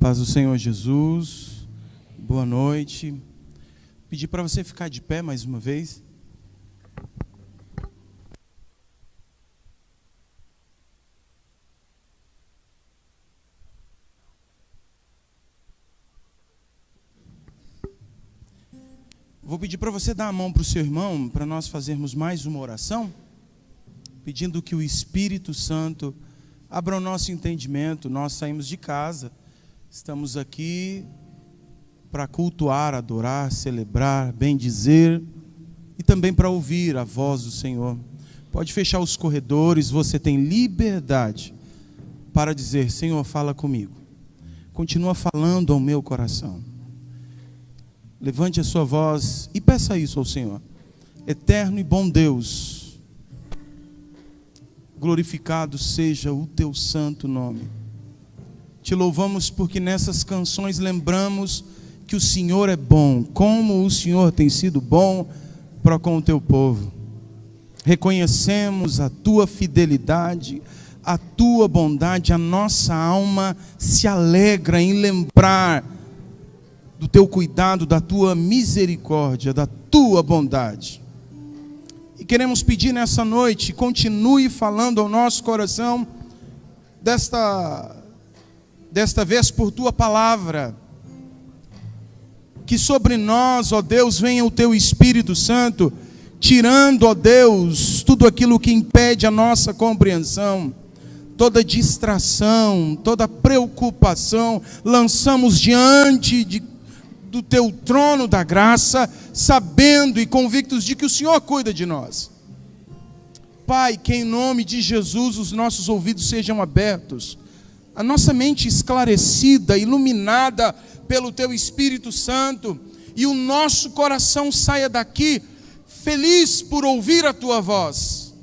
Paz do Senhor Jesus, boa noite. Pedir para você ficar de pé mais uma vez. Vou pedir para você dar a mão para o seu irmão, para nós fazermos mais uma oração, pedindo que o Espírito Santo abra o nosso entendimento. Nós saímos de casa, estamos aqui para cultuar, adorar, celebrar, bendizer e também para ouvir a voz do Senhor. Pode fechar os corredores, você tem liberdade para dizer: Senhor, fala comigo. Continua falando ao meu coração. Levante a sua voz e peça isso ao Senhor. Eterno e bom Deus, glorificado seja o teu santo nome. Te louvamos porque nessas canções lembramos que o Senhor é bom, como o Senhor tem sido bom para com o teu povo. Reconhecemos a tua fidelidade, a tua bondade, a nossa alma se alegra em lembrar do teu cuidado, da tua misericórdia, da tua bondade. E queremos pedir nessa noite, continue falando ao nosso coração, desta vez por tua palavra, que sobre nós, ó Deus, venha o teu Espírito Santo, tirando, ó Deus, tudo aquilo que impede a nossa compreensão, toda distração, toda preocupação, lançamos diante do teu trono da graça, sabendo e convictos de que o Senhor cuida de nós. Pai, que em nome de Jesus os nossos ouvidos sejam abertos, a nossa mente esclarecida, iluminada pelo teu Espírito Santo, e o nosso coração saia daqui feliz por ouvir a tua voz,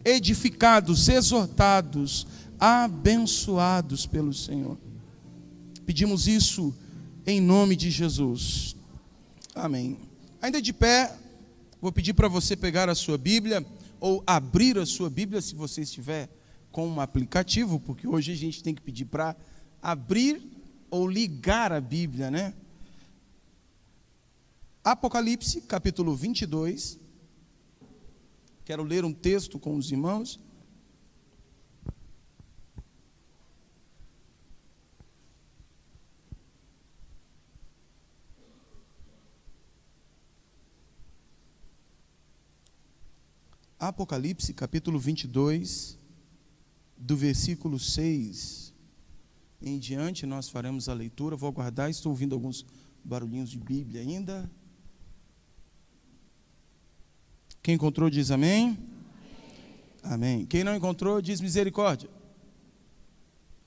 edificados, exortados, abençoados pelo Senhor. Pedimos isso em nome de Jesus. Amém. Ainda de pé, vou pedir para você pegar a sua Bíblia, ou abrir a sua Bíblia, se você estiver com um aplicativo, porque hoje a gente tem que pedir para abrir ou ligar a Bíblia, né? Apocalipse, capítulo 22. Quero ler um texto com os irmãos. Apocalipse, capítulo 22, do versículo 6 em diante, nós faremos a leitura. Vou aguardar, estou ouvindo alguns barulhinhos de Bíblia ainda. Quem encontrou diz amém. Amém. Quem não encontrou diz misericórdia.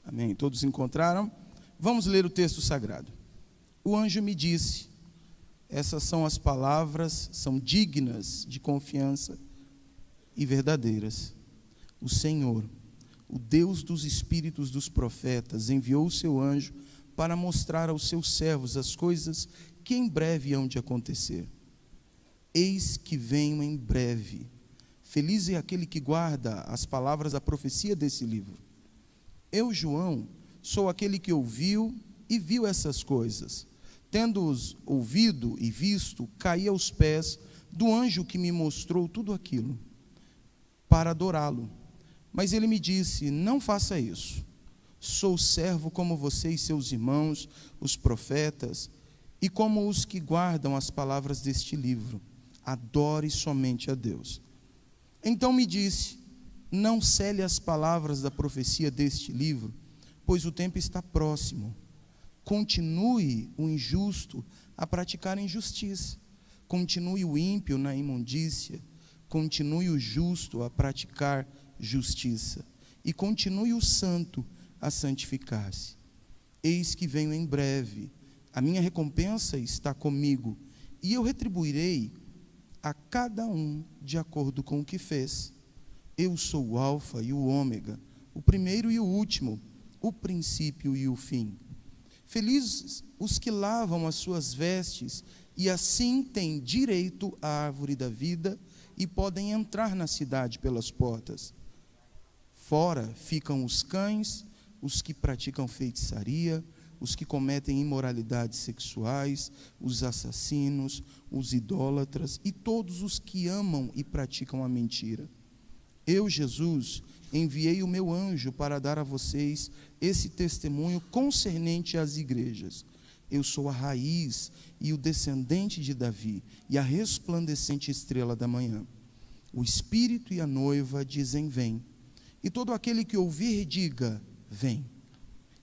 Amém. Todos encontraram? Vamos ler o texto sagrado. O anjo me disse: essas são as palavras, são dignas de confiança e verdadeiras. O Senhor, o Deus dos espíritos dos profetas, enviou o seu anjo para mostrar aos seus servos as coisas que em breve hão de acontecer. Eis que venho em breve. Feliz é aquele que guarda as palavras da profecia desse livro. Eu, João, sou aquele que ouviu e viu essas coisas. Tendo-os ouvido e visto, caí aos pés do anjo que me mostrou tudo aquilo, para adorá-lo. Mas ele me disse: não faça isso. Sou servo como você e seus irmãos, os profetas, e como os que guardam as palavras deste livro. Adore somente a Deus. Então me disse: não cele as palavras da profecia deste livro, pois o tempo está próximo. Continue o injusto a praticar injustiça. Continue o ímpio na imundícia. Continue o justo a praticar justiça, e continue o santo a santificar-se. Eis que venho em breve, a minha recompensa está comigo, e eu retribuirei a cada um de acordo com o que fez. Eu sou o Alfa e o Ômega, o primeiro e o último, o princípio e o fim. Felizes os que lavam as suas vestes, e assim têm direito à árvore da vida, e podem entrar na cidade pelas portas. Fora ficam os cães, os que praticam feitiçaria, os que cometem imoralidades sexuais, os assassinos, os idólatras e todos os que amam e praticam a mentira. Eu, Jesus, enviei o meu anjo para dar a vocês esse testemunho concernente às igrejas. Eu sou a raiz e o descendente de Davi e a resplandecente estrela da manhã. O Espírito e a noiva dizem: vem. E todo aquele que ouvir, diga: vem.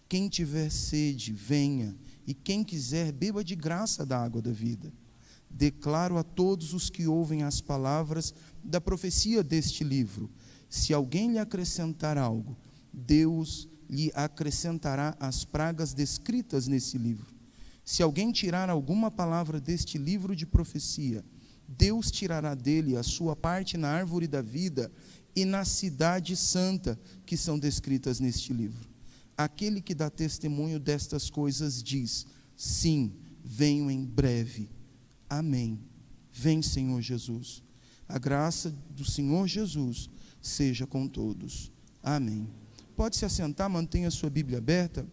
Quem tiver sede, venha, e quem quiser, beba de graça da água da vida. Declaro a todos os que ouvem as palavras da profecia deste livro: se alguém lhe acrescentar algo, Deus lhe acrescentará as pragas descritas nesse livro. Se alguém tirar alguma palavra deste livro de profecia, Deus tirará dele a sua parte na árvore da vida e na cidade santa que são descritas neste livro. Aquele que dá testemunho destas coisas diz: sim, venho em breve. Amém. Vem, Senhor Jesus. A graça do Senhor Jesus seja com todos. Amém. Pode se assentar, mantenha a sua Bíblia aberta.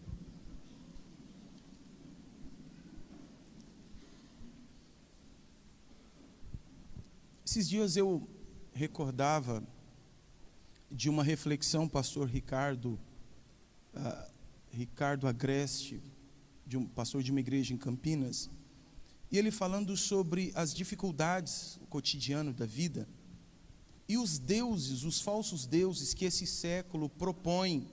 Esses dias eu recordava de uma reflexão, pastor Ricardo Agreste, pastor de uma igreja em Campinas, e ele falando sobre as dificuldades cotidianas da vida e os deuses, os falsos deuses que esse século propõe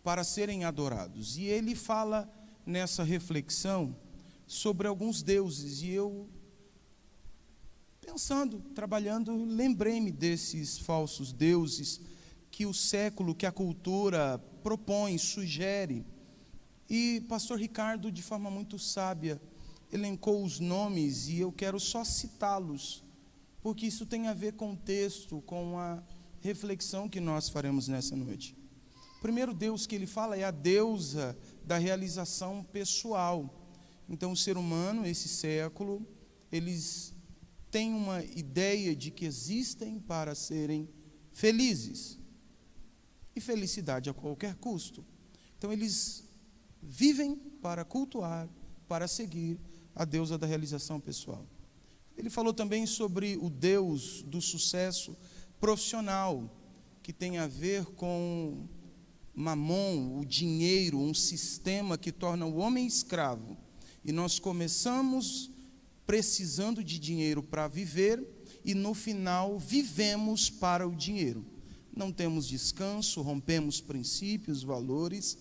para serem adorados. E ele fala nessa reflexão sobre alguns deuses, e eu, pensando, trabalhando, lembrei-me desses falsos deuses que o século, que a cultura propõe, sugere. E pastor Ricardo, de forma muito sábia, elencou os nomes, e eu quero só citá-los, porque isso tem a ver com o texto, com a reflexão que nós faremos nessa noite. O primeiro Deus que ele fala é a deusa da realização pessoal. Então o ser humano, esse século, eles têm uma ideia de que existem para serem felizes, e felicidade a qualquer custo. Então eles vivem para cultuar, para seguir a deusa da realização pessoal. Ele falou também sobre o Deus do sucesso profissional, que tem a ver com mamon, o dinheiro, um sistema que torna o homem escravo. E nós começamos precisando de dinheiro para viver, e no final vivemos para o dinheiro. Não temos descanso, rompemos princípios, valores,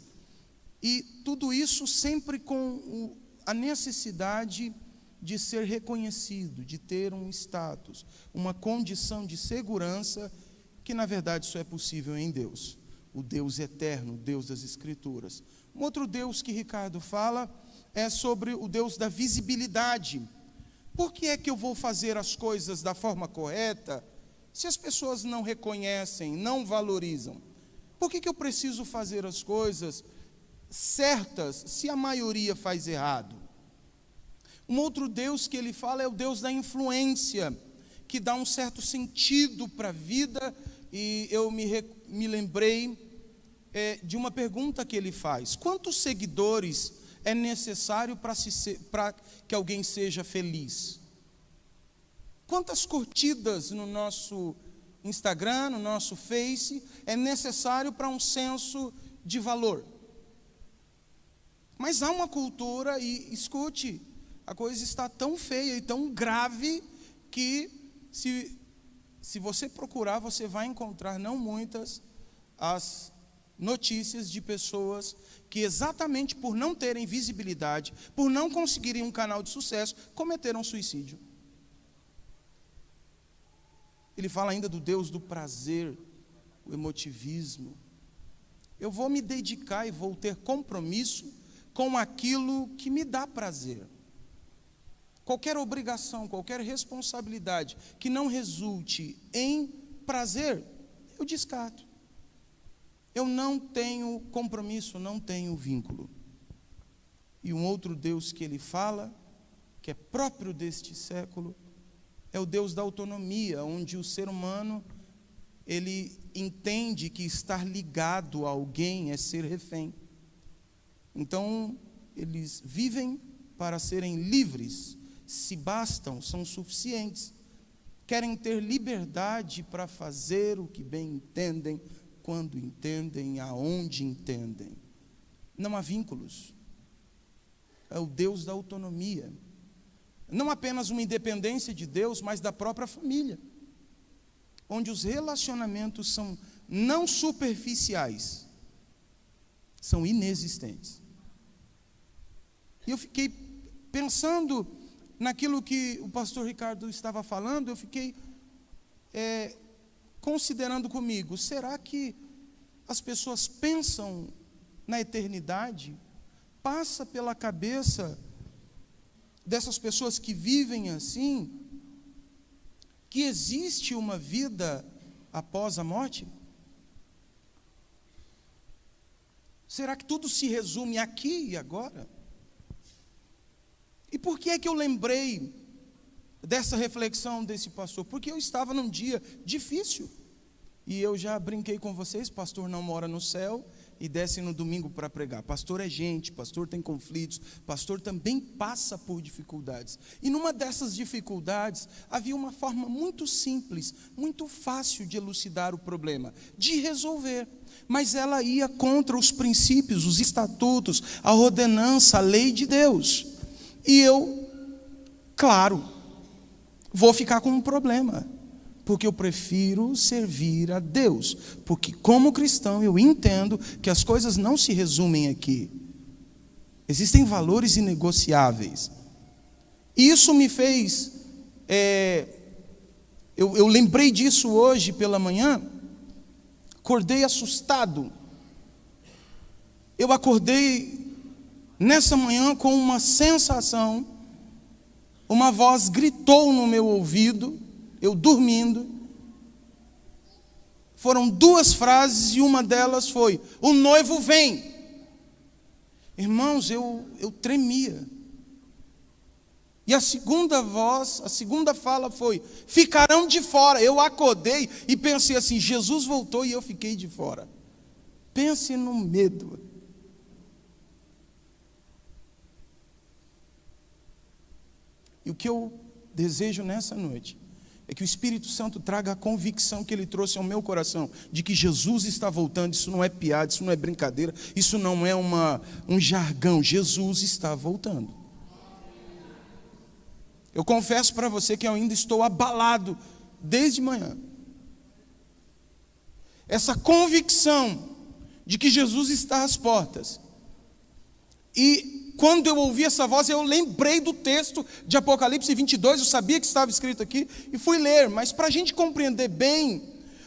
e tudo isso sempre com a necessidade de ser reconhecido, de ter um status, uma condição de segurança, que na verdade só é possível em Deus, o Deus eterno, o Deus das Escrituras. Um outro Deus que Ricardo fala é sobre o Deus da visibilidade. Por que é que eu vou fazer as coisas da forma correta se as pessoas não reconhecem, não valorizam? Por que eu preciso fazer as coisas certas se a maioria faz errado? Um outro Deus que ele fala é o Deus da influência, que dá um certo sentido para a vida, e eu me lembrei de uma pergunta que ele faz: quantos seguidores é necessário para que alguém seja feliz? Quantas curtidas no nosso Instagram, no nosso Face, é necessário para um senso de valor? Mas há uma cultura, e escute, a coisa está tão feia e tão grave que se você procurar, você vai encontrar não muitas as notícias de pessoas que, exatamente por não terem visibilidade, por não conseguirem um canal de sucesso, cometeram suicídio. Ele fala ainda do Deus do prazer, o emotivismo. Eu vou me dedicar e vou ter compromisso com aquilo que me dá prazer. Qualquer obrigação, qualquer responsabilidade que não resulte em prazer, eu descarto. Eu não tenho compromisso, não tenho vínculo. E um outro Deus que ele fala, que é próprio deste século, é o Deus da autonomia, onde o ser humano, ele entende que estar ligado a alguém é ser refém. Então, eles vivem para serem livres, se bastam, são suficientes. Querem ter liberdade para fazer o que bem entendem, quando entendem, aonde entendem. Não há vínculos. É o Deus da autonomia. Não apenas uma independência de Deus, mas da própria família, onde os relacionamentos são não superficiais, são inexistentes. E eu fiquei pensando naquilo que o pastor Ricardo estava falando, eu fiquei considerando comigo, será que as pessoas pensam na eternidade? Passa pela cabeça dessas pessoas que vivem assim, que existe uma vida após a morte? Será que tudo se resume aqui e agora? E por que é que eu lembrei dessa reflexão desse pastor? Porque eu estava num dia difícil. E eu já brinquei com vocês, pastor não mora no céu e desce no domingo para pregar. Pastor é gente, pastor tem conflitos, pastor também passa por dificuldades. E numa dessas dificuldades, havia uma forma muito simples, muito fácil de elucidar o problema, de resolver. Mas ela ia contra os princípios, os estatutos, a ordenança, a lei de Deus. E eu, claro, vou ficar com um problema, porque eu prefiro servir a Deus, porque como cristão eu entendo que as coisas não se resumem aqui, existem valores inegociáveis. E isso me fez, eu lembrei disso hoje pela manhã, acordei assustado. Eu acordei nessa manhã com uma sensação, uma voz gritou no meu ouvido, eu dormindo. Foram duas frases e uma delas foi: o noivo vem. Irmãos, eu tremia. E a segunda voz, a segunda fala foi: ficarão de fora. Eu acordei e pensei assim: Jesus voltou e eu fiquei de fora. Pense no medo. E o que eu desejo nessa noite é que o Espírito Santo traga a convicção que Ele trouxe ao meu coração, de que Jesus está voltando. Isso não é piada, isso não é brincadeira, isso não é um jargão. Jesus está voltando. Eu confesso para você que eu ainda estou abalado desde manhã. Essa convicção de que Jesus está às portas. E quando eu ouvi essa voz, eu lembrei do texto de Apocalipse 22, eu sabia que estava escrito aqui, e fui ler. Mas para a gente compreender bem,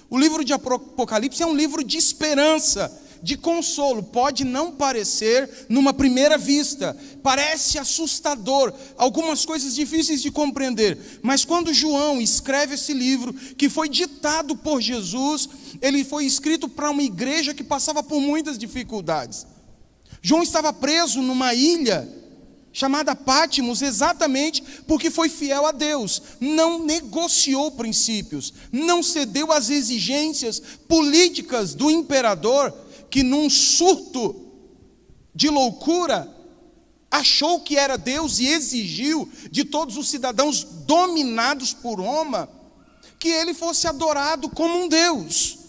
o livro de Apocalipse é um livro de esperança, de consolo. Pode não parecer numa primeira vista, parece assustador, algumas coisas difíceis de compreender. Mas quando João escreve esse livro, que foi ditado por Jesus, ele foi escrito para uma igreja que passava por muitas dificuldades. João estava preso numa ilha chamada Pátimos, exatamente porque foi fiel a Deus, não negociou princípios, não cedeu às exigências políticas do imperador, que num surto de loucura achou que era Deus e exigiu de todos os cidadãos dominados por Roma que ele fosse adorado como um Deus.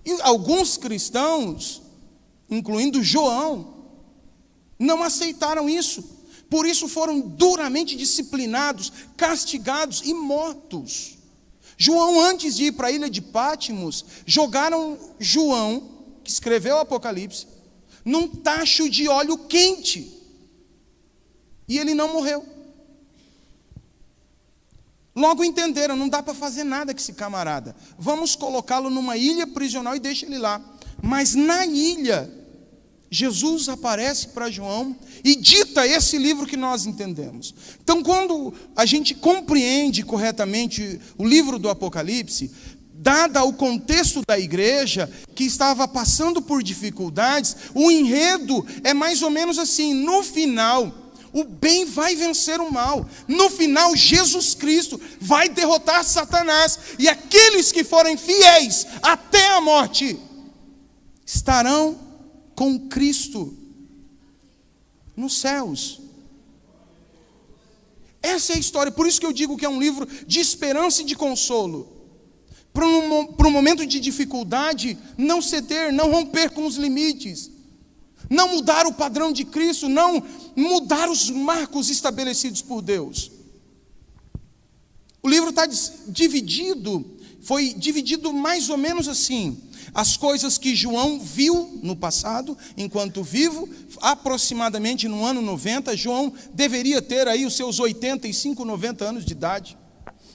E alguns cristãos, incluindo João, não aceitaram isso. Por isso foram duramente disciplinados, castigados e mortos. João, antes de ir para a ilha de Pátimos, jogaram João, que escreveu o Apocalipse, num tacho de óleo quente. E ele não morreu. Logo entenderam, não dá para fazer nada com esse camarada. Vamos colocá-lo numa ilha prisional e deixa ele lá. Mas na ilha, Jesus aparece para João e dita esse livro que nós entendemos. Então, quando a gente compreende corretamente o livro do Apocalipse, dada o contexto da igreja, que estava passando por dificuldades, o enredo é mais ou menos assim: no final, o bem vai vencer o mal. No final, Jesus Cristo vai derrotar Satanás, e aqueles que forem fiéis até a morte estarão com Cristo. nos céus. Essa é a história, por isso que eu digo que é um livro de esperança e de consolo. Para um momento de dificuldade, não ceder, não romper com os limites, não mudar o padrão de Cristo, não mudar os marcos estabelecidos por Deus. O livro está dividido, foi dividido mais ou menos assim: as coisas que João viu no passado, enquanto vivo, aproximadamente no ano 90, João deveria ter aí os seus 85, 90 anos de idade.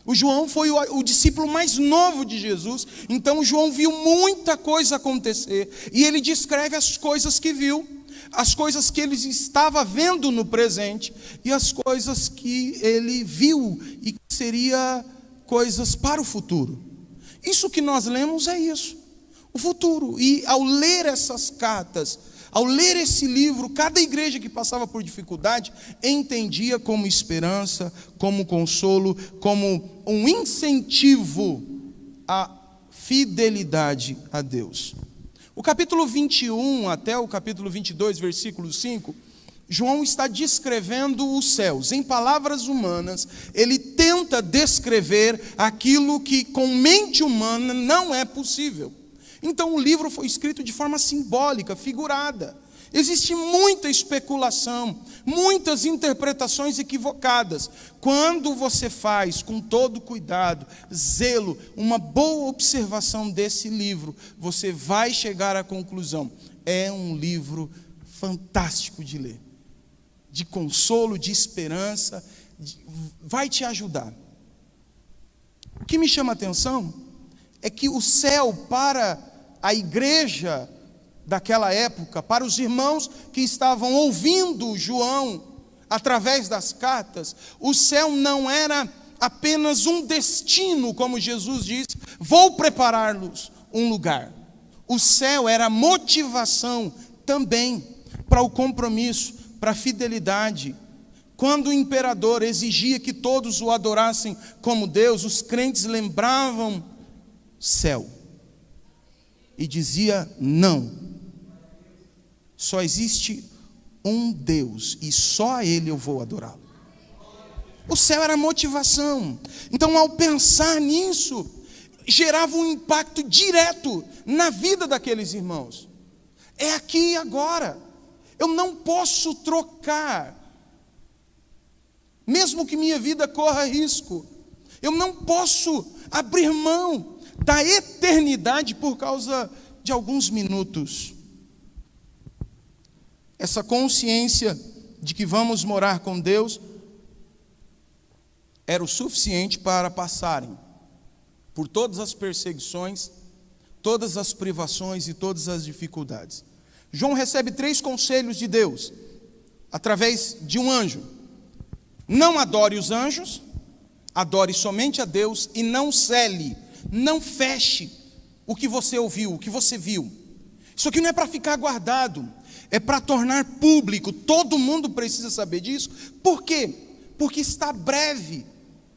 O João foi o discípulo mais novo de Jesus, então João viu muita coisa acontecer, e ele descreve as coisas que viu, as coisas que ele estava vendo no presente, e as coisas que ele viu, e que seriam coisas para o futuro. Isso que nós lemos é isso, o futuro. E ao ler essas cartas, ao ler esse livro, cada igreja que passava por dificuldade entendia como esperança, como consolo, como um incentivo à fidelidade a Deus. O capítulo 21 até o capítulo 22, versículo 5, João está descrevendo os céus. Em palavras humanas, ele tenta descrever aquilo que com mente humana não é possível. Então o livro foi escrito de forma simbólica, figurada. Existe muita especulação, muitas interpretações equivocadas. Quando você faz com todo cuidado, zelo, uma boa observação desse livro, você vai chegar à conclusão: é um livro fantástico de ler, de consolo, de esperança, vai te ajudar. O que me chama a atenção é que o céu, para a igreja daquela época, para os irmãos que estavam ouvindo João através das cartas, o céu não era apenas um destino, como Jesus disse: vou preparar-los um lugar. O céu era motivação também para o compromisso, para a fidelidade. Quando o imperador exigia que todos o adorassem como Deus, os crentes lembravam céu e dizia: não, só existe um Deus e só a Ele eu vou adorá-lo. O céu era motivação. Então, ao pensar nisso, gerava um impacto direto na vida daqueles irmãos. É aqui e agora. Eu não posso trocar, mesmo que minha vida corra risco. Eu não posso abrir mão da eternidade por causa de alguns minutos. Essa consciência de que vamos morar com Deus era o suficiente para passarem por todas as perseguições, todas as privações e todas as dificuldades. João recebe 3 conselhos de Deus através de um anjo: não adore os anjos, adore somente a Deus, e não cele, não feche o que você ouviu, o que você viu. Isso aqui não é para ficar guardado, é para tornar público. Todo mundo precisa saber disso. Por quê? Porque está breve,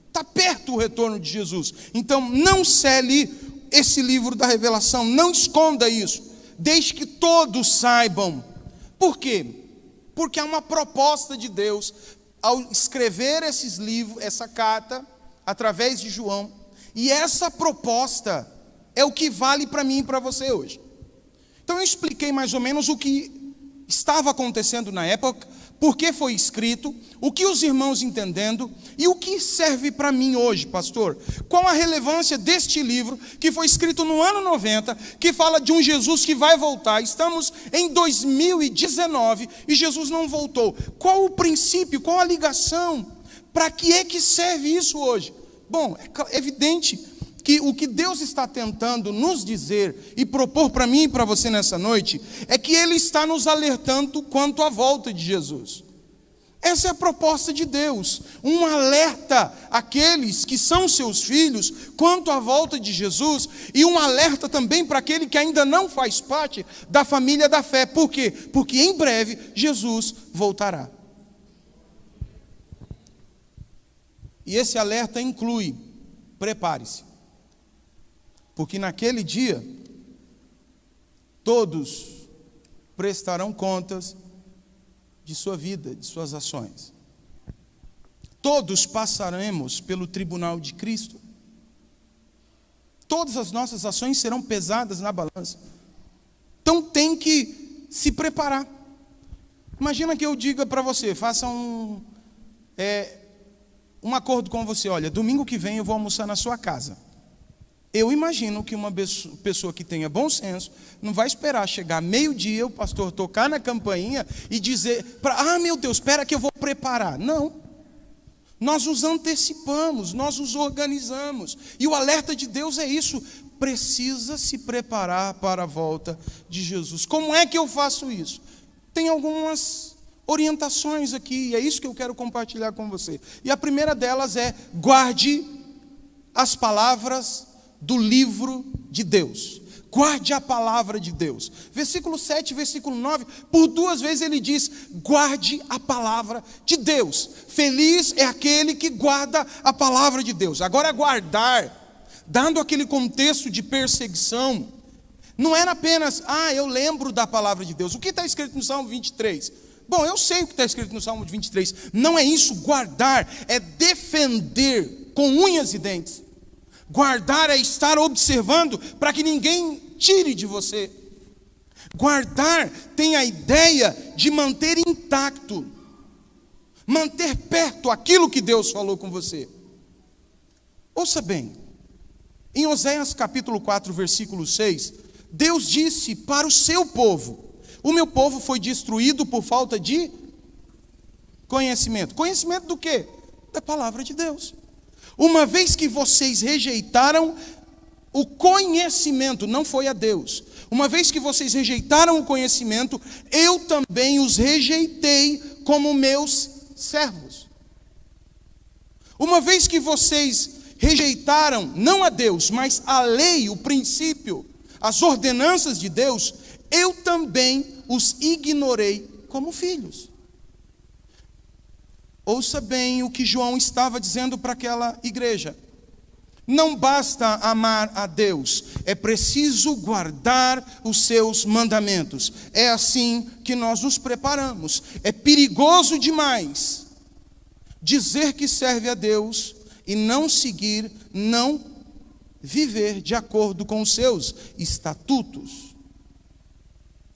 está perto o retorno de Jesus. Então não cele esse livro da revelação, não esconda isso, deixe que todos saibam. Por quê? Porque há uma proposta de Deus ao escrever esses livros, essa carta, através de João, e essa proposta é o que vale para mim e para você hoje. Então eu expliquei mais ou menos o que estava acontecendo na época, por que foi escrito, o que os irmãos entendendo, e o que serve para mim hoje, pastor. Qual a relevância deste livro, que foi escrito no ano 90, que fala de um Jesus que vai voltar. Estamos em 2019 e Jesus não voltou. Qual o princípio, qual a ligação? Para que é que serve isso hoje? Bom, é evidente que o que Deus está tentando nos dizer e propor para mim e para você nessa noite é que Ele está nos alertando quanto à volta de Jesus. Essa é a proposta de Deus, um alerta àqueles que são seus filhos quanto à volta de Jesus, e um alerta também para aquele que ainda não faz parte da família da fé. Por quê? Porque em breve Jesus voltará. E esse alerta inclui: prepare-se, porque naquele dia todos prestarão contas de sua vida, de suas ações. Todos passaremos pelo tribunal de Cristo. Todas as nossas ações serão pesadas na balança. Então tem que se preparar. Imagina que eu diga para você, faça um acordo com você. Olha, domingo que vem eu vou almoçar na sua casa. Eu imagino que uma pessoa que tenha bom senso não vai esperar chegar meio-dia, o pastor tocar na campainha e dizer, meu Deus, espera que eu vou preparar. Não. Nós nos antecipamos, nós nos organizamos. E o alerta de Deus é isso. Precisa se preparar para a volta de Jesus. Como é que eu faço isso? Tem algumas orientações aqui, e é isso que eu quero compartilhar com você. E a primeira delas é: guarde as palavras do livro de Deus. Guarde a palavra de Deus. Versículo 7, versículo 9, por 2 vezes ele diz: guarde a palavra de Deus. Feliz é aquele que guarda a palavra de Deus. Agora, guardar, dando aquele contexto de perseguição, não era apenas, eu lembro da palavra de Deus. O que está escrito no Salmo 23? Bom, eu sei o que está escrito no Salmo 23. Não é isso. Guardar é defender com unhas e dentes. Guardar é estar observando para que ninguém tire de você. Guardar tem a ideia de manter intacto, manter perto aquilo que Deus falou com você. Ouça bem, em Oséias capítulo 4, versículo 6, Deus disse para o seu povo: o meu povo foi destruído por falta de conhecimento. Conhecimento do quê? Da palavra de Deus. Uma vez que vocês rejeitaram o conhecimento, não foi a Deus. Uma vez que vocês rejeitaram o conhecimento, eu também os rejeitei como meus servos. Uma vez que vocês rejeitaram, não a Deus, mas a lei, o princípio, as ordenanças de Deus, eu também os ignorei como filhos. Ouça bem o que João estava dizendo para aquela igreja. Não basta amar a Deus, é preciso guardar os seus mandamentos. É assim que nós nos preparamos. É perigoso demais dizer que serve a Deus e não seguir, não viver de acordo com os seus estatutos.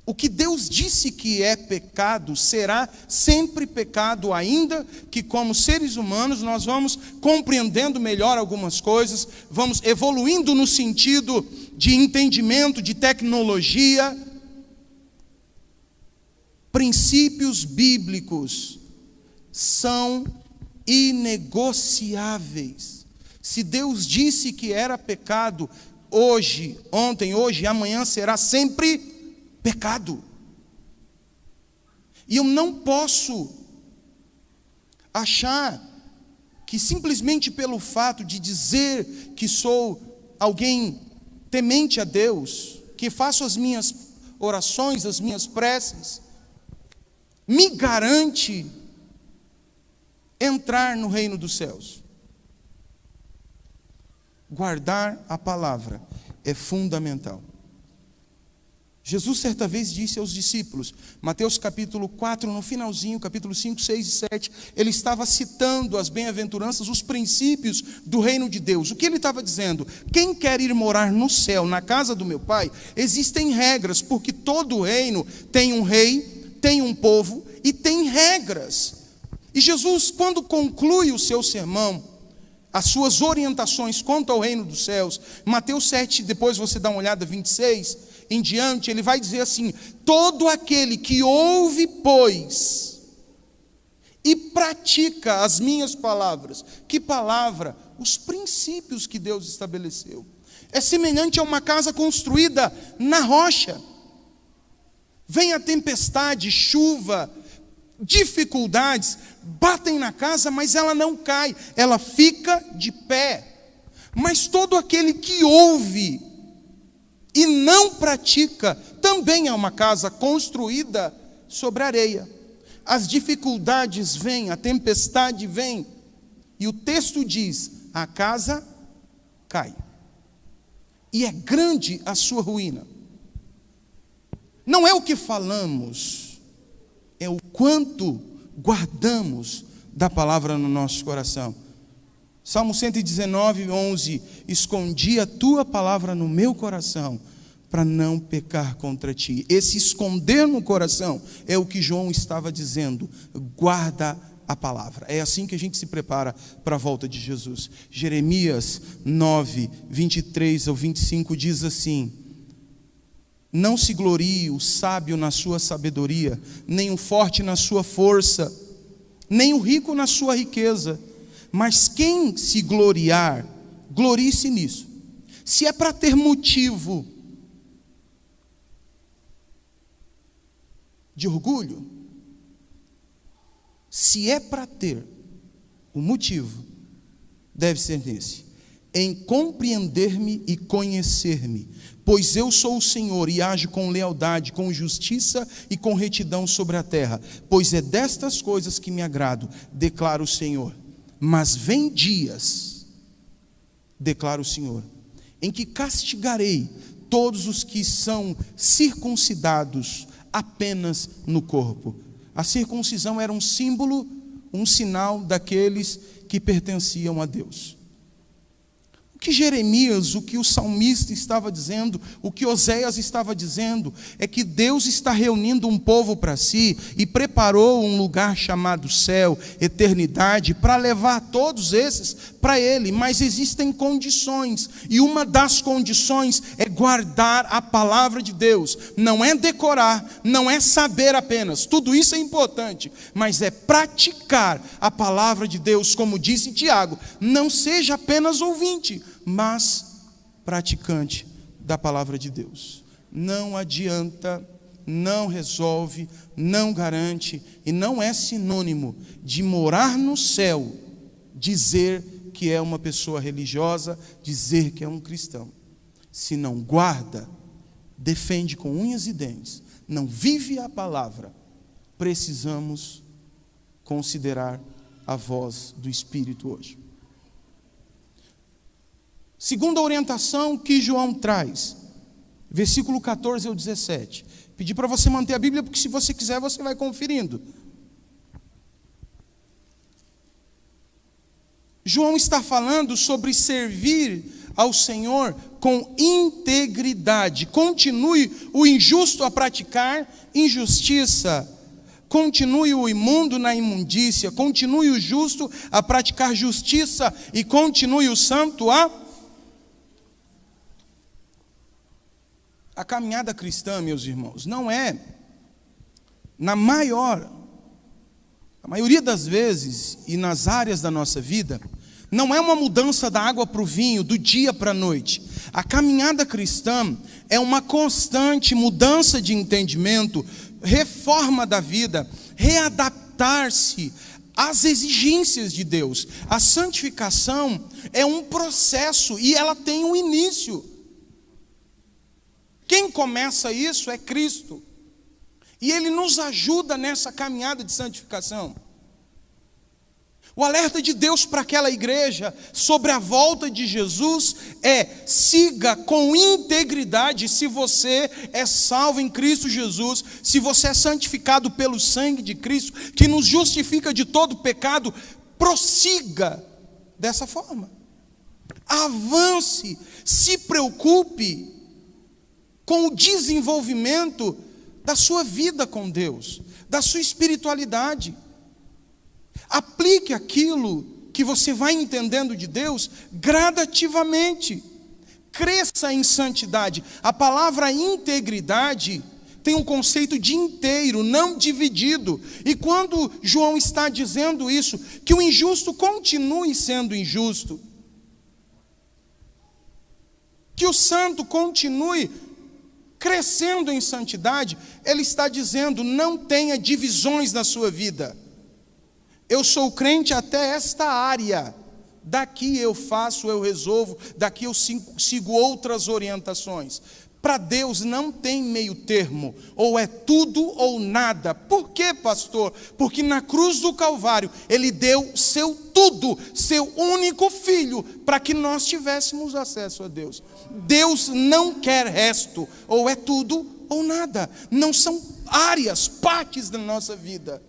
O que Deus disse que é pecado, será sempre pecado, ainda que como seres humanos nós vamos compreendendo melhor algumas coisas, vamos evoluindo no sentido de entendimento, de tecnologia. Princípios bíblicos são inegociáveis. Se Deus disse que era pecado, hoje, ontem, hoje e amanhã será sempre pecado. E eu não posso achar que simplesmente pelo fato de dizer que sou alguém temente a Deus, que faço as minhas orações, as minhas preces, me garante entrar no reino dos céus. Guardar a palavra é fundamental. Jesus certa vez disse aos discípulos, Mateus capítulo 4, no finalzinho, capítulo 5, 6 e 7, ele estava citando as bem-aventuranças, os princípios do reino de Deus. O que ele estava dizendo? Quem quer ir morar no céu, na casa do meu Pai, existem regras, porque todo reino tem um rei, tem um povo e tem regras. E Jesus, quando conclui o seu sermão, as suas orientações quanto ao reino dos céus, Mateus 7, depois você dá uma olhada, 26 em diante, ele vai dizer assim: todo aquele que ouve, pois, e pratica as minhas palavras. Que palavra? Os princípios que Deus estabeleceu. É semelhante a uma casa construída na rocha. Vem a tempestade, chuva, dificuldades, batem na casa, mas ela não cai, ela fica de pé. Mas todo aquele que ouve e não pratica, também é uma casa construída sobre areia. As dificuldades vêm, a tempestade vem, e o texto diz: a casa cai, e é grande a sua ruína. Não é o que falamos, é o quanto guardamos da palavra no nosso coração. Salmo 119, 11, escondi a tua palavra no meu coração, para não pecar contra ti. Esse esconder no coração é o que João estava dizendo, guarda a palavra. É assim que a gente se prepara para a volta de Jesus. Jeremias 9, 23 ao 25 diz assim: não se glorie o sábio na sua sabedoria, nem o forte na sua força, nem o rico na sua riqueza, mas quem se gloriar, glorie-se nisso. Se é para ter motivo de orgulho, se é para ter o motivo, deve ser nesse: em compreender-me e conhecer-me, pois eu sou o Senhor e ajo com lealdade, com justiça e com retidão sobre a terra, pois é destas coisas que me agrado, declara o Senhor. Mas vem dias, declara o Senhor, em que castigarei todos os que são circuncidados apenas no corpo. A circuncisão era um símbolo, um sinal daqueles que pertenciam a Deus. O que Jeremias, o que o salmista estava dizendo, o que Oséias estava dizendo, é que Deus está reunindo um povo para si e preparou um lugar chamado céu, eternidade, para levar todos esses para Ele. Mas existem condições, e uma das condições é guardar a palavra de Deus. Não é decorar, não é saber apenas, tudo isso é importante, mas é praticar a palavra de Deus, como disse Tiago. Não seja apenas ouvinte, mas praticante da palavra de Deus. Não adianta, não resolve, não garante, e não é sinônimo de morar no céu, dizer que é uma pessoa religiosa, dizer que é um cristão. Se não guarda, defende com unhas e dentes, não vive a palavra, precisamos considerar a voz do Espírito hoje. Segunda orientação que João traz, versículo 14 ao 17. Pedi para você manter a Bíblia, porque se você quiser, você vai conferindo. João está falando sobre servir ao Senhor com integridade. Continue o injusto a praticar injustiça. Continue o imundo na imundícia. Continue o justo a praticar justiça. E continue o santo A caminhada cristã, meus irmãos, não é, a maioria das vezes e nas áreas da nossa vida, não é uma mudança da água para o vinho, do dia para a noite. A caminhada cristã é uma constante mudança de entendimento, reforma da vida, readaptar-se às exigências de Deus. A santificação é um processo e ela tem um início. Quem começa isso é Cristo. E Ele nos ajuda nessa caminhada de santificação. O alerta de Deus para aquela igreja sobre a volta de Jesus é: siga com integridade. Se você é salvo em Cristo Jesus, se você é santificado pelo sangue de Cristo, que nos justifica de todo pecado, prossiga dessa forma. Avance, se preocupe com o desenvolvimento da sua vida com Deus, da sua espiritualidade. Aplique aquilo que você vai entendendo de Deus gradativamente. Cresça em santidade. A palavra integridade tem um conceito de inteiro, não dividido. E quando João está dizendo isso, que o injusto continue sendo injusto, que o santo continue crescendo em santidade, ele está dizendo: não tenha divisões na sua vida. Eu sou crente até esta área, daqui eu faço, eu resolvo, daqui eu sigo outras orientações. Para Deus não tem meio termo, ou é tudo ou nada. Por quê, pastor? Porque na cruz do Calvário Ele deu seu tudo, seu único filho, para que nós tivéssemos acesso a Deus. Deus não quer resto, ou é tudo ou nada. Não são áreas, partes da nossa vida.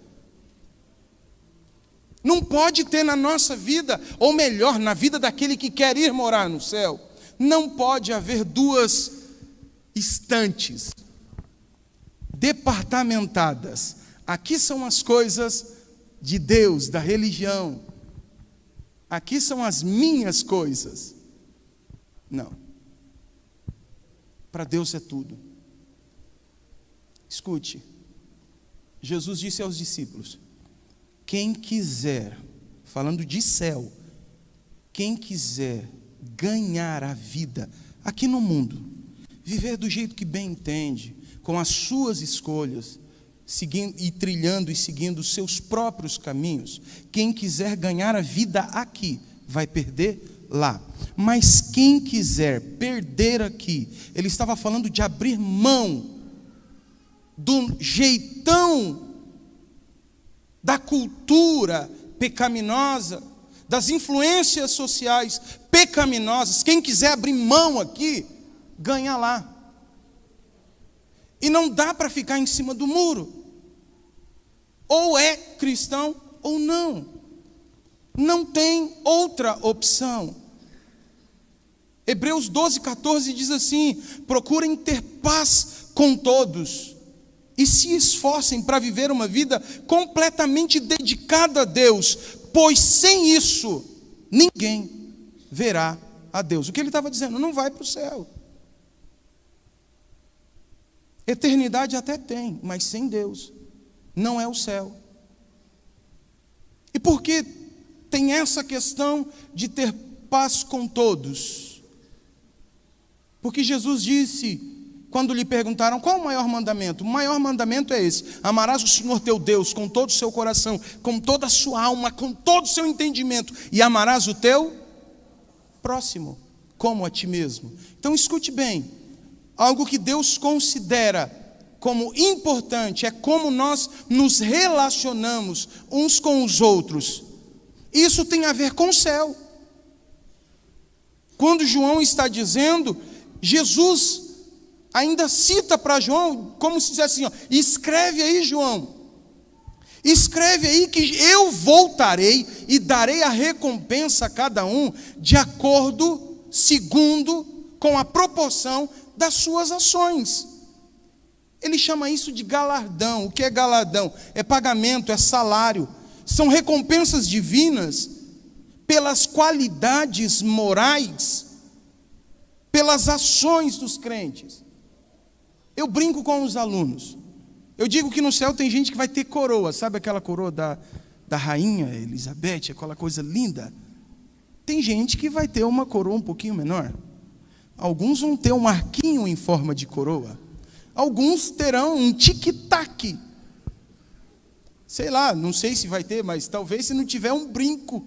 Não pode ter na nossa vida, ou melhor, na vida daquele que quer ir morar no céu, não pode haver duas estantes departamentadas. Aqui são as coisas de Deus, da religião. Aqui são as minhas coisas. Não. Para Deus é tudo. Escute. Jesus disse aos discípulos: quem quiser, falando de céu, quem quiser ganhar a vida aqui no mundo, viver do jeito que bem entende, com as suas escolhas, seguindo e trilhando e seguindo os seus próprios caminhos, quem quiser ganhar a vida aqui, vai perder lá. Mas quem quiser perder aqui, ele estava falando de abrir mão do jeitão da cultura pecaminosa, das influências sociais pecaminosas. Quem quiser abrir mão aqui, ganha lá. E não dá para ficar em cima do muro. Ou é cristão ou não. Não tem outra opção. Hebreus 12:14 diz assim: procurem ter paz com todos e se esforcem para viver uma vida completamente dedicada a Deus, pois sem isso ninguém verá a Deus. O que ele estava dizendo? Não vai para o céu. Eternidade até tem, mas sem Deus não é o céu. E por que tem essa questão de ter paz com todos? Porque Jesus disse, quando lhe perguntaram qual o maior mandamento, o maior mandamento é esse: amarás o Senhor teu Deus com todo o seu coração, com toda a sua alma, com todo o seu entendimento, e amarás o teu próximo como a ti mesmo. Então escute bem, algo que Deus considera como importante é como nós nos relacionamos uns com os outros. Isso tem a ver com o céu. Quando João está dizendo, Jesus ainda cita para João, como se dissesse assim: ó, escreve aí, João, escreve aí que eu voltarei e darei a recompensa a cada um de acordo, segundo, com a proporção das suas ações. Ele chama isso de galardão. O que é galardão? É pagamento, é salário. São recompensas divinas pelas qualidades morais, pelas ações dos crentes. Eu brinco com os alunos. Eu digo que no céu tem gente que vai ter coroa. Sabe aquela coroa da rainha Elizabeth, aquela coisa linda? Tem gente que vai ter uma coroa um pouquinho menor. Alguns vão ter um arquinho em forma de coroa. Alguns terão um tic-tac. Sei lá, não sei se vai ter, mas talvez se não tiver um brinco.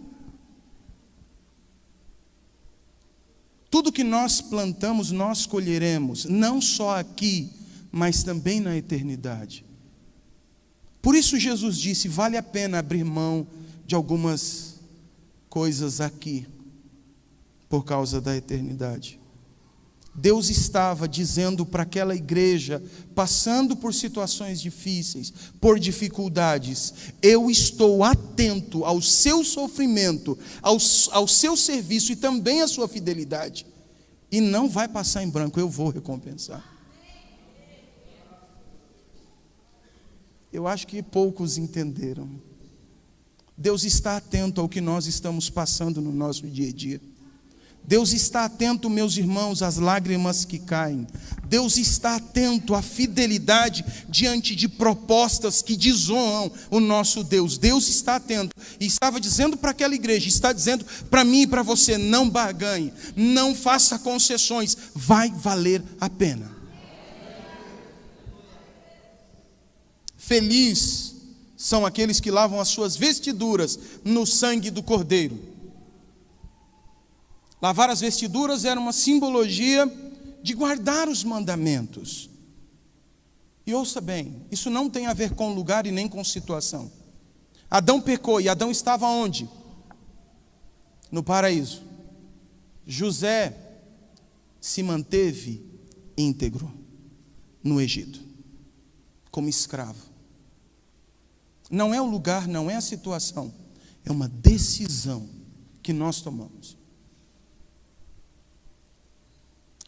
Tudo que nós plantamos, nós colheremos, não só aqui, mas também na eternidade. Por isso Jesus disse, vale a pena abrir mão de algumas coisas aqui, por causa da eternidade. Deus estava dizendo para aquela igreja, passando por situações difíceis, por dificuldades: eu estou atento ao seu sofrimento, ao seu serviço e também à sua fidelidade, e não vai passar em branco, eu vou recompensar. Eu acho que poucos entenderam. Deus está atento ao que nós estamos passando no nosso dia a dia. Deus está atento, meus irmãos, às lágrimas que caem. Deus está atento à fidelidade diante de propostas que desonram o nosso Deus. Deus está atento. E estava dizendo para aquela igreja, está dizendo para mim e para você: não barganhe, não faça concessões, vai valer a pena. Feliz são aqueles que lavam as suas vestiduras no sangue do Cordeiro. Lavar as vestiduras era uma simbologia de guardar os mandamentos. E ouça bem, isso não tem a ver com lugar e nem com situação. Adão pecou, e Adão estava onde? No paraíso. José se manteve íntegro no Egito. como escravo. Não é o lugar, não é a situação, é uma decisão que nós tomamos.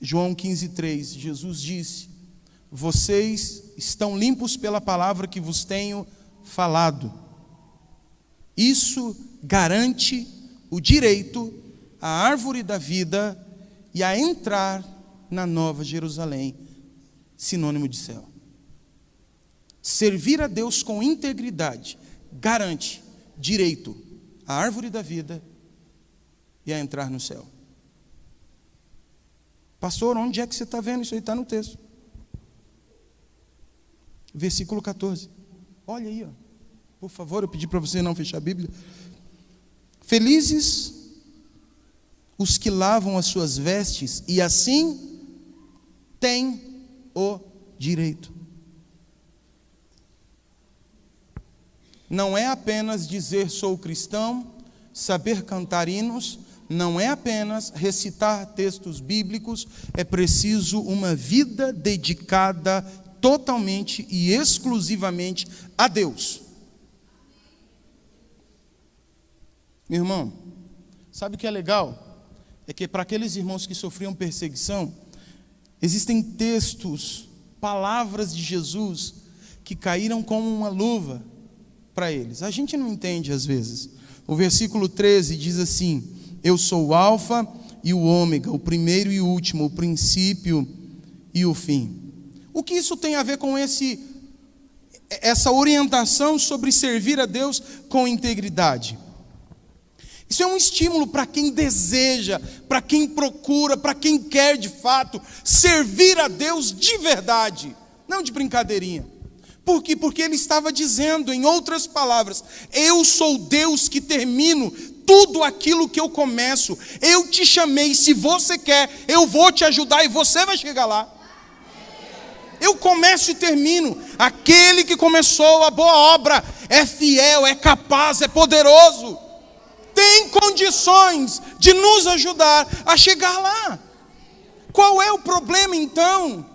João 15:3, Jesus disse: vocês estão limpos pela palavra que vos tenho falado. Isso garante o direito à árvore da vida e a entrar na Nova Jerusalém, sinônimo de céu. Servir a Deus com integridade garante direito à árvore da vida e a entrar no céu. Pastor, onde é que você está vendo isso aí? Está no texto. Versículo 14. Olha aí, ó. Por favor, eu pedi para você não fechar a Bíblia. Felizes os que lavam as suas vestes e assim têm o direito. Não é apenas dizer sou cristão, saber cantar hinos, não é apenas recitar textos bíblicos, é preciso uma vida dedicada totalmente e exclusivamente a Deus. Meu irmão, sabe o que é legal? É que para aqueles irmãos que sofriam perseguição, existem textos, palavras de Jesus que caíram como uma luva para eles. A gente não entende às vezes. O versículo 13 diz assim: eu sou o alfa e o ômega, o primeiro e o último, o princípio e o fim. O que isso tem a ver com essa orientação sobre servir a Deus com integridade? Isso é um estímulo para quem deseja, para quem procura, para quem quer de fato servir a Deus de verdade, não de brincadeirinha. Por quê? Porque ele estava dizendo, em outras palavras, eu sou Deus que termino tudo aquilo que eu começo. Eu te chamei, se você quer, eu vou te ajudar e você vai chegar lá. Eu começo e termino. Aquele que começou a boa obra é fiel, é capaz, é poderoso. Tem condições de nos ajudar a chegar lá. Qual é o problema então?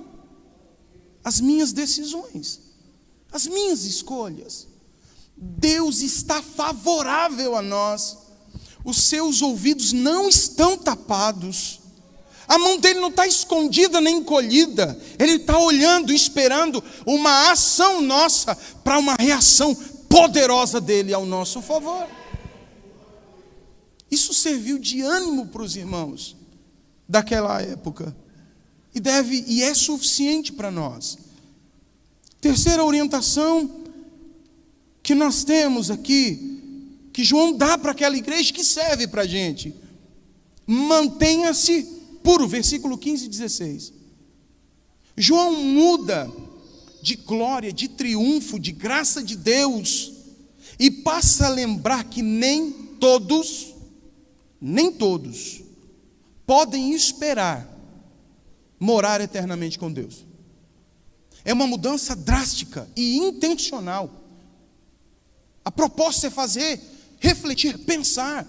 As minhas decisões, as minhas escolhas. Deus está favorável a nós. Os seus ouvidos não estão tapados. A mão dele não está escondida nem encolhida. Ele está olhando, esperando uma ação nossa para uma reação poderosa dele ao nosso favor. Isso serviu de ânimo para os irmãos daquela época. E é suficiente para nós. Terceira orientação que nós temos aqui, que João dá para aquela igreja, que serve para a gente: mantenha-se puro, versículo 15 e 16. João muda de glória, de triunfo, de graça de Deus, e passa a lembrar que nem todos podem esperar morar eternamente com Deus. É uma mudança drástica e intencional. A proposta é fazer, refletir, pensar,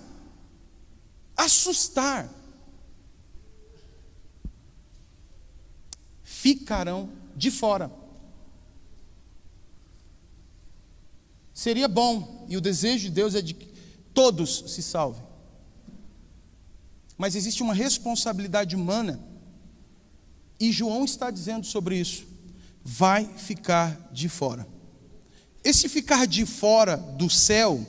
assustar. Ficarão de fora. Seria bom, e o desejo de Deus é de que todos se salvem. Mas existe uma responsabilidade humana, e João está dizendo sobre isso: vai ficar de fora. Esse ficar de fora do céu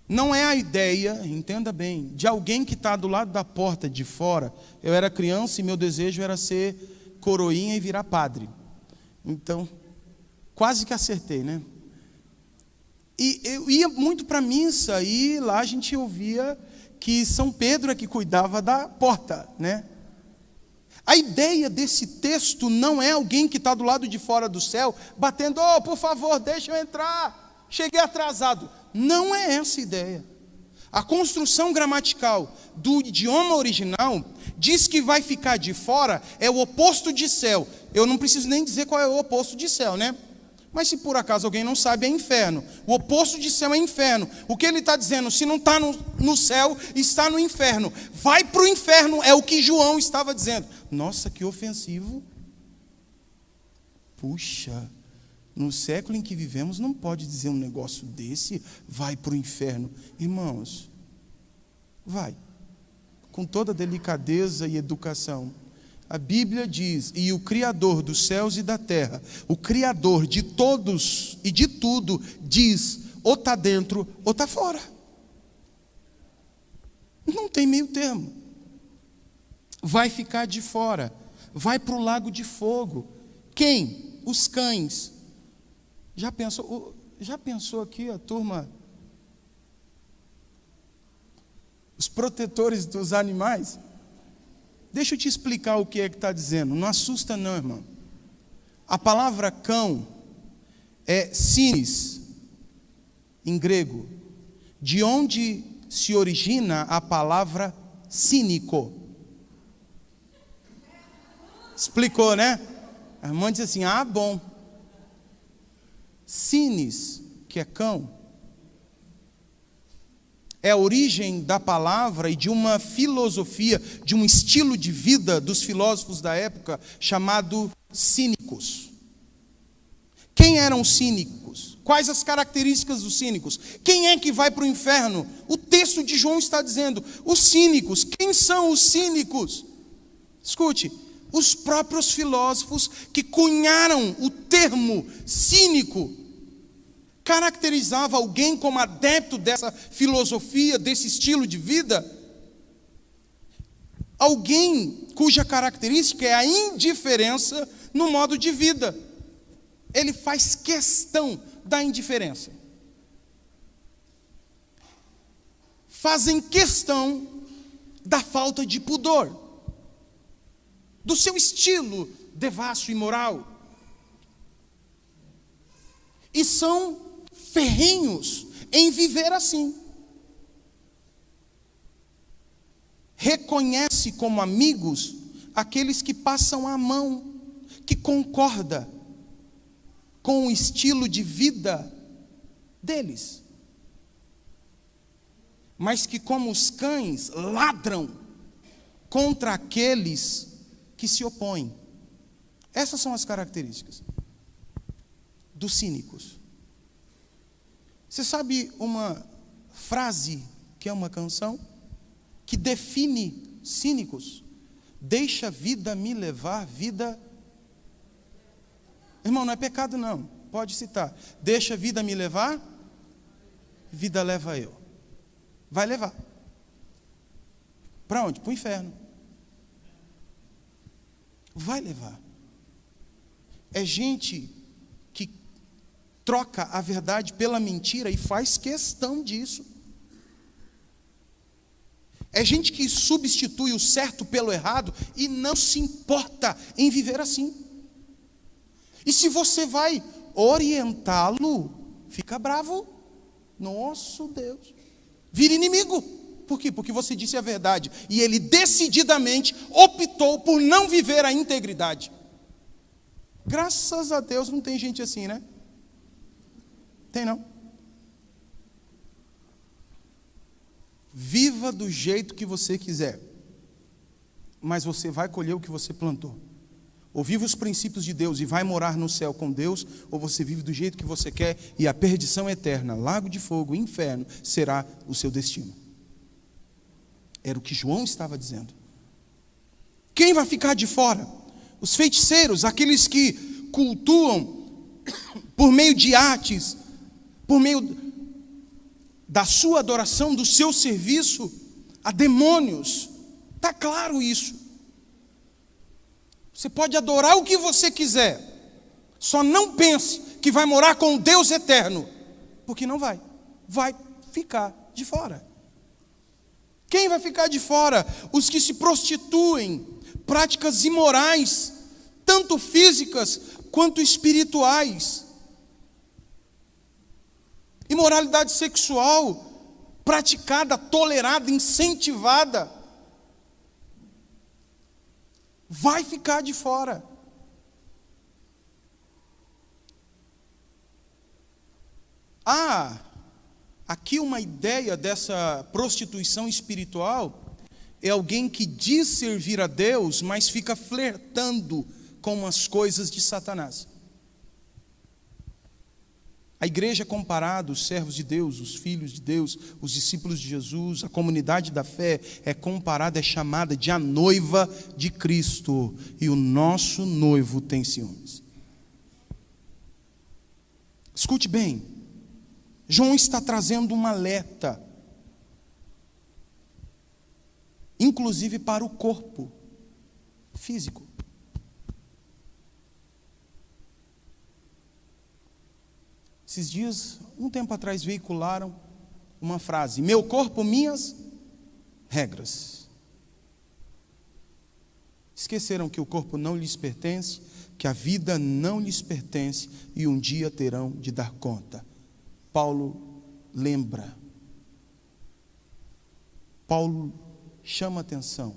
não é a ideia, entenda bem, de alguém que está do lado da porta de fora. Eu era criança e meu desejo era ser coroinha e virar padre. Então, quase que acertei, né? E eu ia muito para a missa, e lá a gente ouvia que São Pedro é que cuidava da porta, né? A ideia desse texto não é alguém que está do lado de fora do céu, batendo, por favor, deixa eu entrar, cheguei atrasado. Não é essa a ideia. A construção gramatical do idioma original diz que vai ficar de fora é o oposto de céu. Eu não preciso nem dizer qual é o oposto de céu, né? Mas se por acaso alguém não sabe, é inferno. O oposto de céu é inferno. O que ele está dizendo? Se não está no céu, está no inferno. Vai para o inferno, é o que João estava dizendo. Nossa, que ofensivo. Puxa, No século em que vivemos, não pode dizer um negócio desse, vai para o inferno. Irmãos, vai, com toda delicadeza e educação. A Bíblia diz, e o Criador dos céus e da terra, o Criador de todos e de tudo, diz, ou está dentro ou está fora. Não tem meio termo. Vai ficar de fora, vai para o lago de fogo. Quem? Os cães. Já pensou aqui a turma, os protetores dos animais? Deixa eu te explicar o que é que está dizendo. Não assusta não, irmão. A palavra cão é sinis, em grego, de onde se origina a palavra cínico. Explicou, né? A irmã disse assim, ah, bom. Sinis, que é cão, é a origem da palavra e de uma filosofia, de um estilo de vida dos filósofos da época, chamado cínicos. Quem eram os cínicos? Quais as características dos cínicos? Quem é que vai para o inferno? O texto de João está dizendo, os cínicos. Quem são os cínicos? Escute, os próprios filósofos que cunharam o termo cínico, caracterizava alguém como adepto dessa filosofia, desse estilo de vida, alguém cuja característica é a indiferença no modo de vida. Ele faz questão da indiferença. Fazem questão da falta de pudor, do seu estilo devasso e imoral. E são ferrenhos em viver assim. Reconhece como amigos aqueles que passam a mão, que concorda com o estilo de vida deles, mas que, como os cães, ladram contra aqueles que se opõem. Essas são as características dos cínicos. Você sabe uma frase que é uma canção que define cínicos? Deixa a vida me levar, vida... Irmão, não é pecado não, pode citar. Deixa a vida me levar, vida leva eu. Vai levar. Para onde? Para o inferno. Vai levar. É gente que troca a verdade pela mentira e faz questão disso. É gente que substitui o certo pelo errado e não se importa em viver assim. E se você vai orientá-lo, fica bravo. Nosso Deus. Vira inimigo. Por quê? Porque você disse a verdade. E ele decididamente optou por não viver a integridade. Graças a Deus não tem gente assim, né? Tem não. Viva do jeito que você quiser. Mas você vai colher o que você plantou. Ou vive os princípios de Deus e vai morar no céu com Deus, ou você vive do jeito que você quer e a perdição eterna, lago de fogo, inferno, será o seu destino. Era o que João estava dizendo. Quem vai ficar de fora? Os feiticeiros, aqueles que cultuam por meio de artes, por meio da sua adoração, do seu serviço a demônios. Está claro isso. Você pode adorar o que você quiser, só não pense que vai morar com o Deus eterno, porque não vai. Vai ficar de fora. Quem vai ficar de fora? Os que se prostituem, práticas imorais, tanto físicas quanto espirituais. Imoralidade sexual, praticada, tolerada, incentivada. Vai ficar de fora. Há aqui uma ideia dessa prostituição espiritual, é alguém que diz servir a Deus, mas fica flertando com as coisas de Satanás. A igreja é comparada, os servos de Deus, os filhos de Deus, os discípulos de Jesus, a comunidade da fé é comparada, é chamada de a noiva de Cristo. E o nosso noivo tem ciúmes. Escute bem, João está trazendo um alerta, inclusive para o corpo físico. Esses dias, um tempo atrás, veicularam uma frase: meu corpo, minhas regras. Esqueceram que o corpo não lhes pertence, que a vida não lhes pertence e um dia terão de dar conta. Paulo lembra. Paulo chama atenção.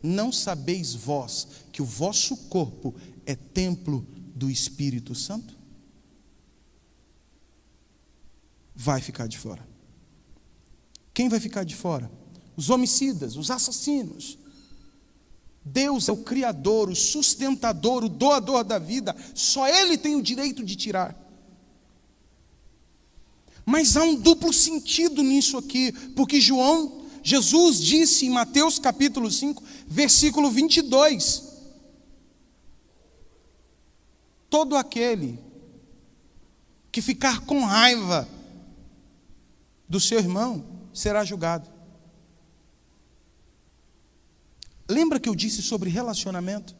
Não sabeis vós que o vosso corpo é templo do Espírito Santo? Vai ficar de fora. Quem vai ficar de fora? Os homicidas, os assassinos. Deus é o Criador, o sustentador, o doador da vida. Só Ele tem o direito de tirar. Mas há um duplo sentido nisso aqui, porque Jesus disse em Mateus capítulo 5, versículo 22, todo aquele que ficar com raiva do seu irmão será julgado. Lembra que eu disse sobre relacionamento?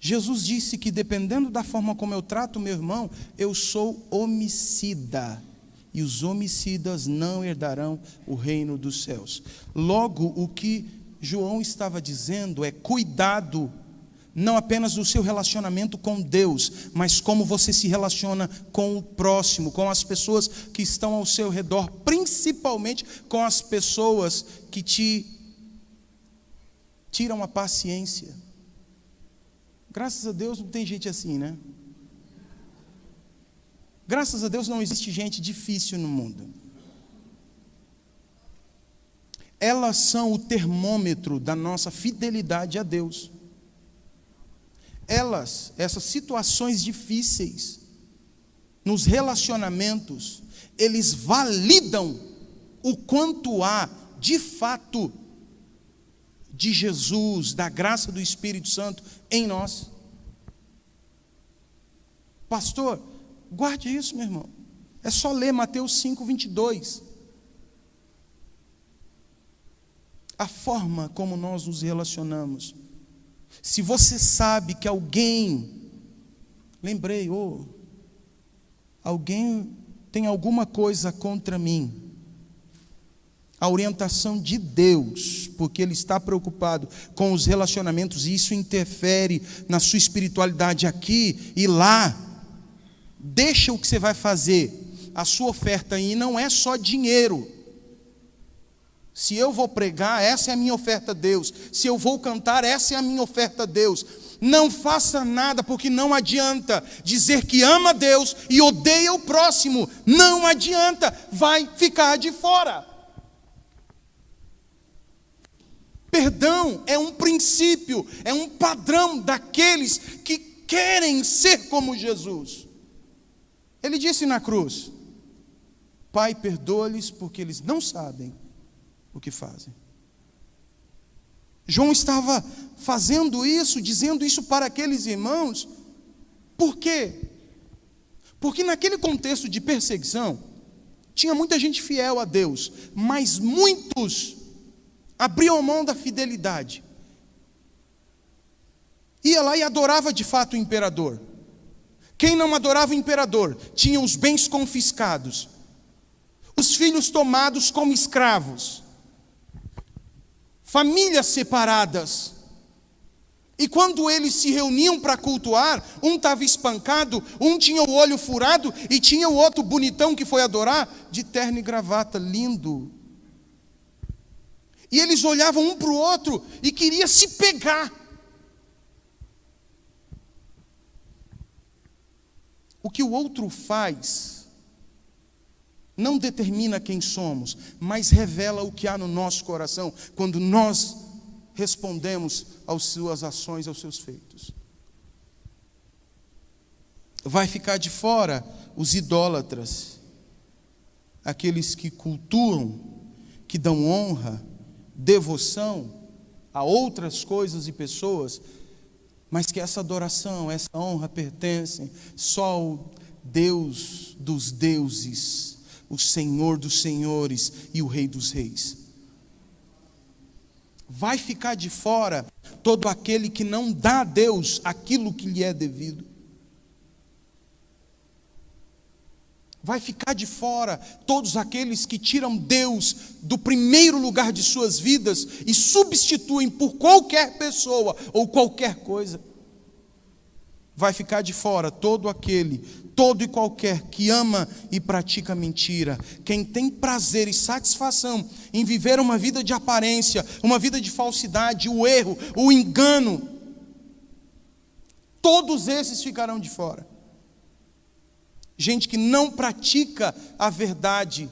Jesus disse que dependendo da forma como eu trato meu irmão, eu sou homicida. E os homicidas não herdarão o reino dos céus. Logo, o que João estava dizendo é: cuidado, não apenas no seu relacionamento com Deus, mas como você se relaciona com o próximo, com as pessoas que estão ao seu redor, principalmente com as pessoas que te tiram a paciência. Graças a Deus não tem gente assim, né? Graças a Deus não existe gente difícil no mundo. Elas são o termômetro da nossa fidelidade a Deus. Essas situações difíceis, nos relacionamentos, eles validam o quanto há, de fato, de Jesus, da graça do Espírito Santo em nós. Pastor, guarde isso, meu irmão. É só ler Mateus 5, 22. A forma como nós nos relacionamos. Se você sabe que alguém, alguém tem alguma coisa contra mim, a orientação de Deus, porque Ele está preocupado com os relacionamentos, e isso interfere na sua espiritualidade aqui e lá. Deixa o que você vai fazer, a sua oferta aí não é só dinheiro. Se eu vou pregar, essa é a minha oferta a Deus. Se eu vou cantar, essa é a minha oferta a Deus. Não faça nada, porque não adianta dizer que ama a Deus e odeia o próximo. Não adianta, vai ficar de fora. Perdão é um princípio, é um padrão daqueles que querem ser como Jesus. Ele disse na cruz: Pai, perdoa-lhes porque eles não sabem o que fazem. João estava fazendo isso, dizendo isso para aqueles irmãos. Por quê? Porque naquele contexto de perseguição, tinha muita gente fiel a Deus, mas muitos abriam mão da fidelidade. Ia lá e adorava de fato o imperador. Quem não adorava o imperador tinha os bens confiscados, os filhos tomados como escravos, famílias separadas. E quando eles se reuniam para cultuar, um estava espancado, um tinha o olho furado, e tinha o outro bonitão que foi adorar, de terno e gravata, lindo. E eles olhavam um para o outro e queriam se pegar. O que o outro faz não determina quem somos, mas revela o que há no nosso coração quando nós respondemos às suas ações, aos seus feitos. Vai ficar de fora os idólatras, aqueles que cultuam, que dão honra, devoção a outras coisas e pessoas, mas que essa adoração, essa honra pertencem só ao Deus dos deuses, o Senhor dos senhores e o Rei dos reis. Vai ficar de fora todo aquele que não dá a Deus aquilo que lhe é devido. Vai ficar de fora todos aqueles que tiram Deus do primeiro lugar de suas vidas e substituem por qualquer pessoa ou qualquer coisa. Vai ficar de fora todo e qualquer que ama e pratica mentira. Quem tem prazer e satisfação em viver uma vida de aparência, uma vida de falsidade, o erro, o engano, todos esses ficarão de fora. Gente que não pratica a verdade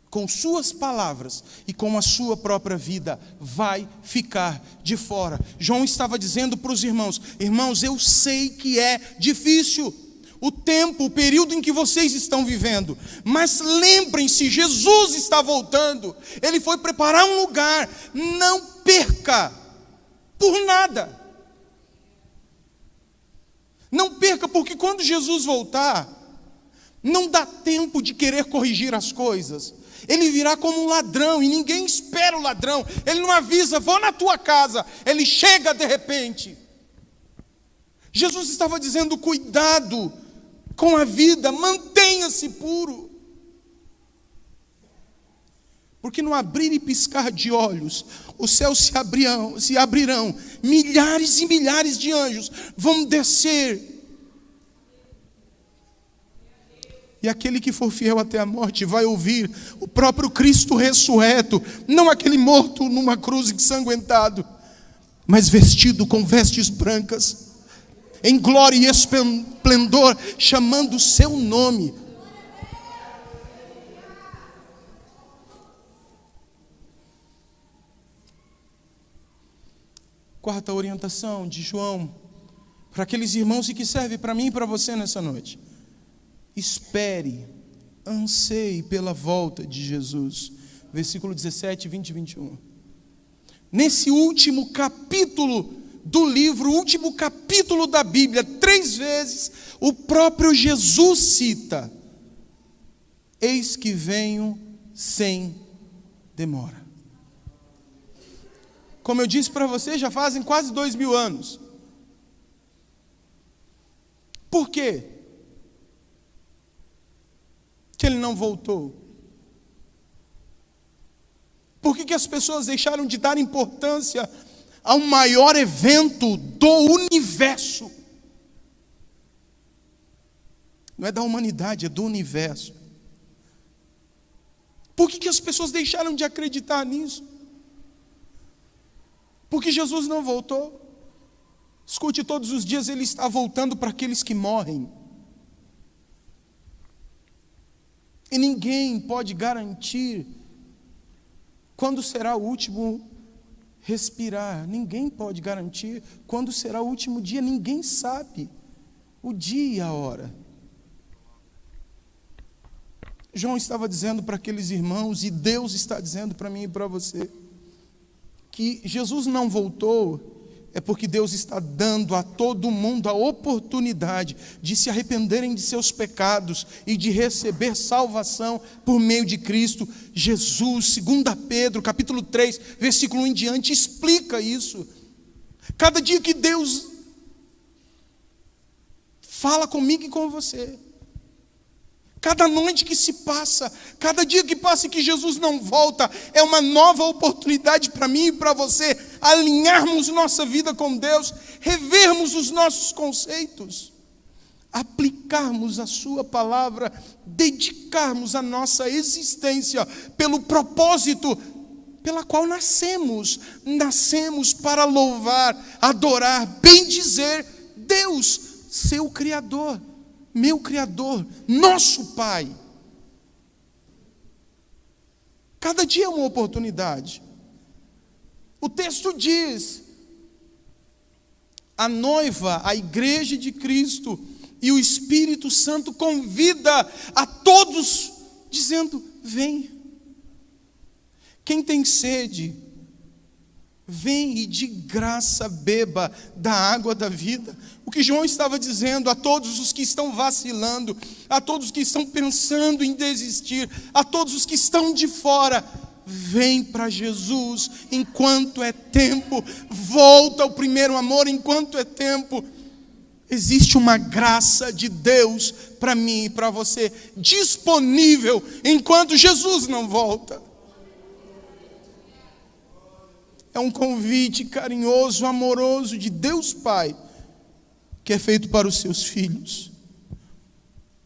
com suas palavras e com a sua própria vida, vai ficar de fora. João estava dizendo para os irmãos: irmãos, eu sei que é difícil o tempo, o período em que vocês estão vivendo, mas lembrem-se, Jesus está voltando, Ele foi preparar um lugar, não perca por nada. Não perca, porque quando Jesus voltar, não dá tempo de querer corrigir as coisas. Ele virá como um ladrão, e ninguém espera o ladrão. Ele não avisa: vou na tua casa. Ele chega de repente. Jesus estava dizendo: cuidado com a vida, mantenha-se puro. Porque no abrir e piscar de olhos, os céus se abrirão, milhares e milhares de anjos vão descer. E aquele que for fiel até a morte vai ouvir o próprio Cristo ressurreto, não aquele morto numa cruz ensanguentado, mas vestido com vestes brancas, em glória e esplendor, chamando o seu nome. Quarta orientação de João, para aqueles irmãos e que serve para mim e para você nessa noite: espere, anseie pela volta de Jesus. Versículo 17, 20 e 21. Nesse último capítulo do livro, último capítulo da Bíblia, 3 vezes, o próprio Jesus cita: eis que venho sem demora. Como eu disse para você, já fazem quase 2000 anos. Por quê que Ele não voltou? Por que as pessoas deixaram de dar importância ao maior evento do universo? Não é da humanidade, é do universo. Por que as pessoas deixaram de acreditar nisso? Porque Jesus não voltou. Escute, todos os dias Ele está voltando para aqueles que morrem. E ninguém pode garantir quando será o último respirar. Ninguém pode garantir quando será o último dia. Ninguém sabe o dia e a hora. João estava dizendo para aqueles irmãos, e Deus está dizendo para mim e para você, que Jesus não voltou é porque Deus está dando a todo mundo a oportunidade de se arrependerem de seus pecados e de receber salvação por meio de Cristo Jesus. 2 Pedro, capítulo 3, versículo 1 em diante, explica isso. Cada dia que Deus fala comigo e com você, cada noite que se passa, cada dia que passa e que Jesus não volta, é uma nova oportunidade para mim e para você alinharmos nossa vida com Deus, revermos os nossos conceitos, aplicarmos a sua palavra, dedicarmos a nossa existência pelo propósito pela qual nascemos para louvar, adorar, bendizer Deus, seu Criador, meu Criador, nosso Pai. Cada dia é uma oportunidade. O texto diz: a noiva, a igreja de Cristo, E o Espírito Santo convida a todos, dizendo: vem. Quem tem sede, vem e de graça beba da água da vida. O que João estava dizendo a todos os que estão vacilando, a todos que estão pensando em desistir, a todos os que estão de fora: vem para Jesus enquanto é tempo, volta ao primeiro amor enquanto é tempo. Existe uma graça de Deus para mim e para você, disponível enquanto Jesus não volta. É um convite carinhoso, amoroso de Deus Pai, que é feito para os seus filhos.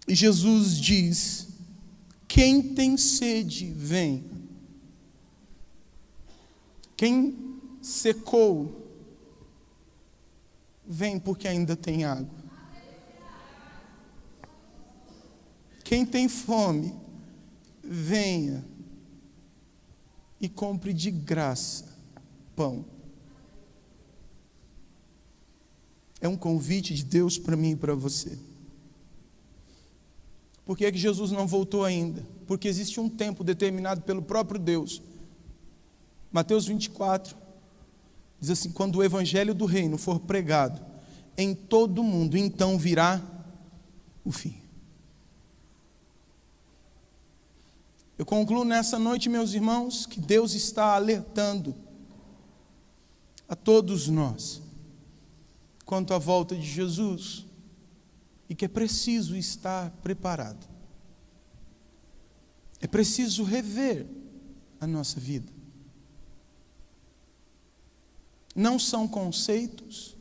E Jesus diz: quem tem sede, vem. Quem secou, vem porque ainda tem água. Quem tem fome, venha e compre de graça pão. É um convite de Deus para mim e para você. Por que é que Jesus não voltou ainda? Porque existe um tempo determinado pelo próprio Deus. Mateus 24 diz assim: quando o evangelho do reino for pregado em todo o mundo, então virá o fim. Eu concluo nessa noite, meus irmãos, que Deus está alertando a todos nós quanto à volta de Jesus, e que é preciso estar preparado. É preciso rever a nossa vida. Não são conceitos,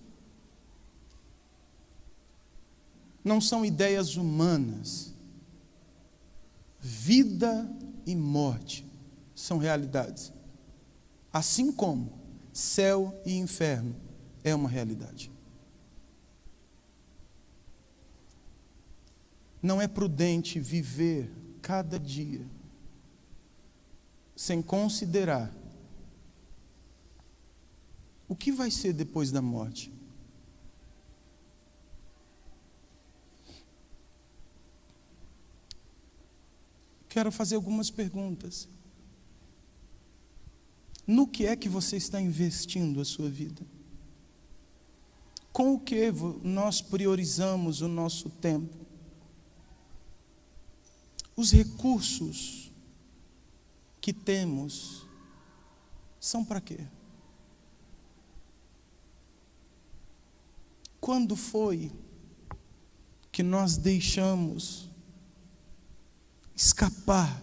não são ideias humanas. Vida e morte são realidades. Assim como céu e inferno é uma realidade. Não é prudente viver cada dia sem considerar o que vai ser depois da morte. Quero fazer algumas perguntas. No que é que você está investindo a sua vida? Com o que nós priorizamos o nosso tempo? Os recursos que temos são para quê? Quando foi que nós deixamos escapar?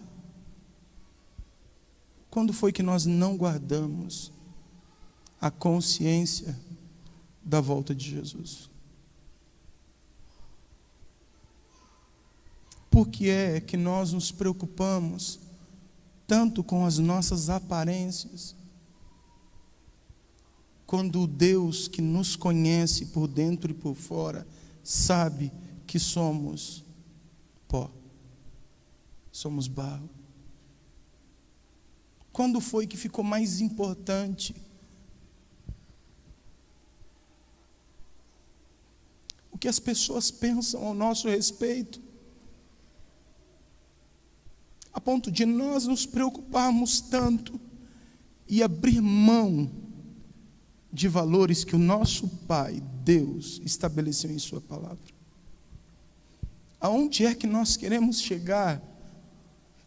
Quando foi que nós não guardamos a consciência da volta de Jesus? Por que é que nós nos preocupamos tanto com as nossas aparências, quando o Deus que nos conhece por dentro e por fora sabe que somos pó, somos barro? Quando foi que ficou mais importante o que as pessoas pensam ao nosso respeito, a ponto de nós nos preocuparmos tanto e abrir mão de valores que o nosso Pai, Deus, estabeleceu em sua palavra? Aonde é que nós queremos chegar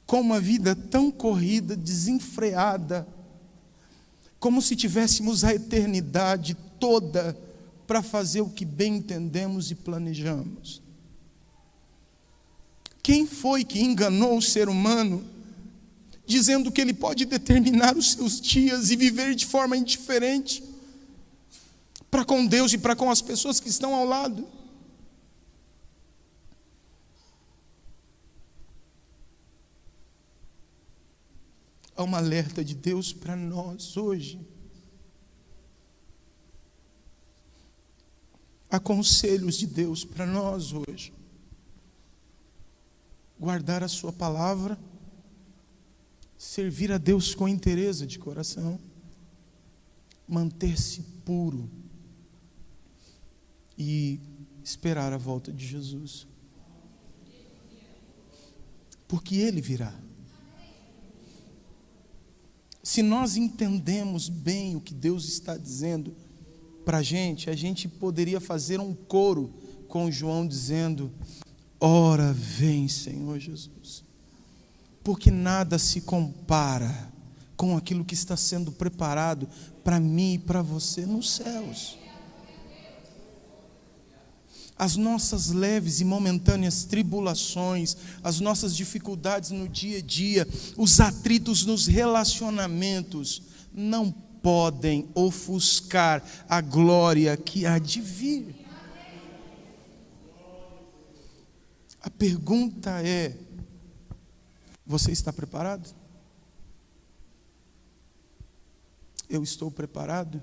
com uma vida tão corrida, desenfreada, como se tivéssemos a eternidade toda para fazer o que bem entendemos e planejamos? Quem foi que enganou o ser humano, dizendo que ele pode determinar os seus dias e viver de forma indiferente para com Deus e para com as pessoas que estão ao lado? Há um alerta de Deus para nós hoje. Há conselhos de Deus para nós hoje. Guardar a sua palavra, servir a Deus com inteireza de coração, manter-se puro e esperar a volta de Jesus. Porque Ele virá. Se nós entendemos bem o que Deus está dizendo para a gente poderia fazer um coro com João dizendo: ora vem, Senhor Jesus. Porque nada se compara com aquilo que está sendo preparado para mim e para você nos céus. As nossas leves e momentâneas tribulações, as nossas dificuldades no dia a dia, os atritos nos relacionamentos, não podem ofuscar a glória que há de vir. A pergunta é: você está preparado? Eu estou preparado?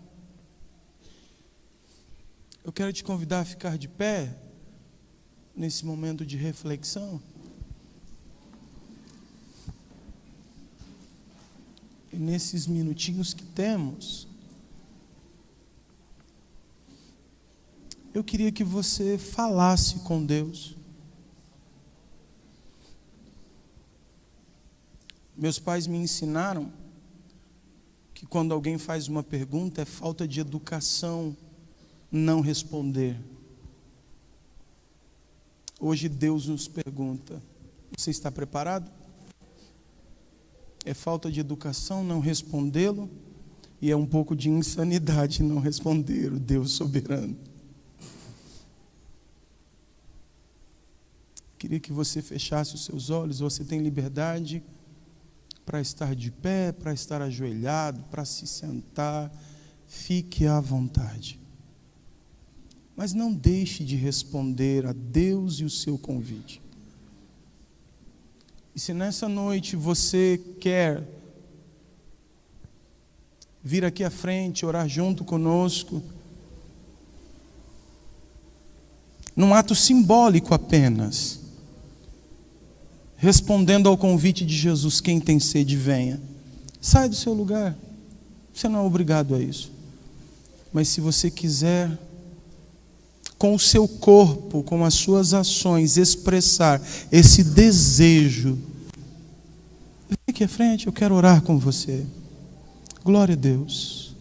Eu quero te convidar a ficar de pé nesse momento de reflexão. E nesses minutinhos que temos, eu queria que você falasse com Deus. Meus pais me ensinaram que quando alguém faz uma pergunta é falta de educação não responder. Hoje Deus nos pergunta: você está preparado? É falta de educação não respondê-lo, e é um pouco de insanidade não responder o Deus soberano. Queria que você fechasse os seus olhos. Você tem liberdade para estar de pé, para estar ajoelhado, para se sentar. Fique à vontade. Mas não deixe de responder a Deus e o seu convite. E se nessa noite você quer vir aqui à frente, orar junto conosco, num ato simbólico apenas, respondendo ao convite de Jesus: quem tem sede, venha. Sai do seu lugar. Você não é obrigado a isso. Mas se você quiser, com o seu corpo, com as suas ações, expressar esse desejo, vem aqui à frente, eu quero orar com você. Glória a Deus.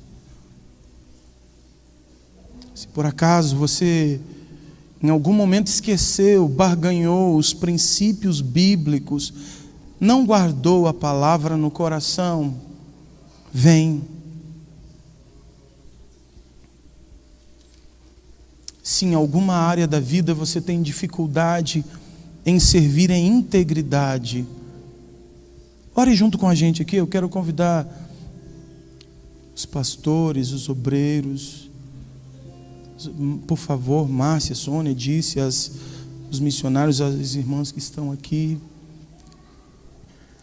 Se por acaso você em algum momento esqueceu, barganhou os princípios bíblicos, não guardou a palavra no coração, vem. Se em alguma área da vida você tem dificuldade em servir em integridade, ore junto com a gente aqui. Eu quero convidar os pastores, os obreiros, por favor, Márcia, Sônia, disse, os missionários, as irmãs que estão aqui.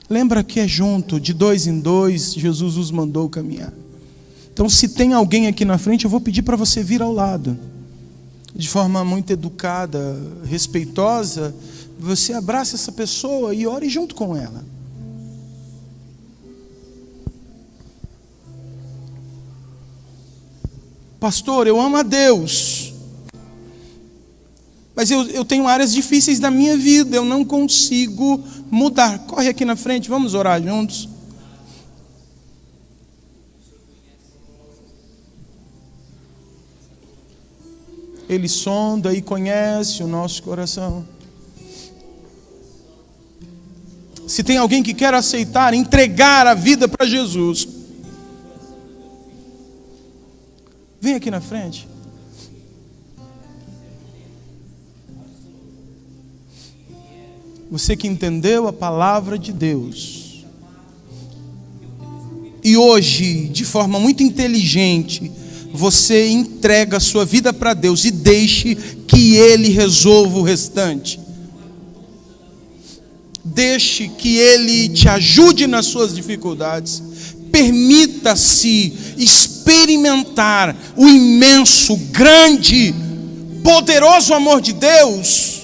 Lembra que é junto, de 2 em 2, Jesus os mandou caminhar. Então, se tem alguém aqui na frente, eu vou pedir para você vir ao lado. De forma muito educada, respeitosa, você abraça essa pessoa e ore junto com ela. Pastor, eu amo a Deus, mas eu tenho áreas difíceis da minha vida, eu não consigo mudar. Corre aqui na frente, vamos orar juntos. Ele sonda e conhece o nosso coração. Se tem alguém que quer aceitar, entregar a vida para Jesus, vem aqui na frente. Você que entendeu a palavra de Deus e hoje, de forma muito inteligente, você entrega a sua vida para Deus e deixe que Ele resolva o restante. Deixe que Ele te ajude nas suas dificuldades. Permita-se experimentar o imenso, grande, poderoso amor de Deus.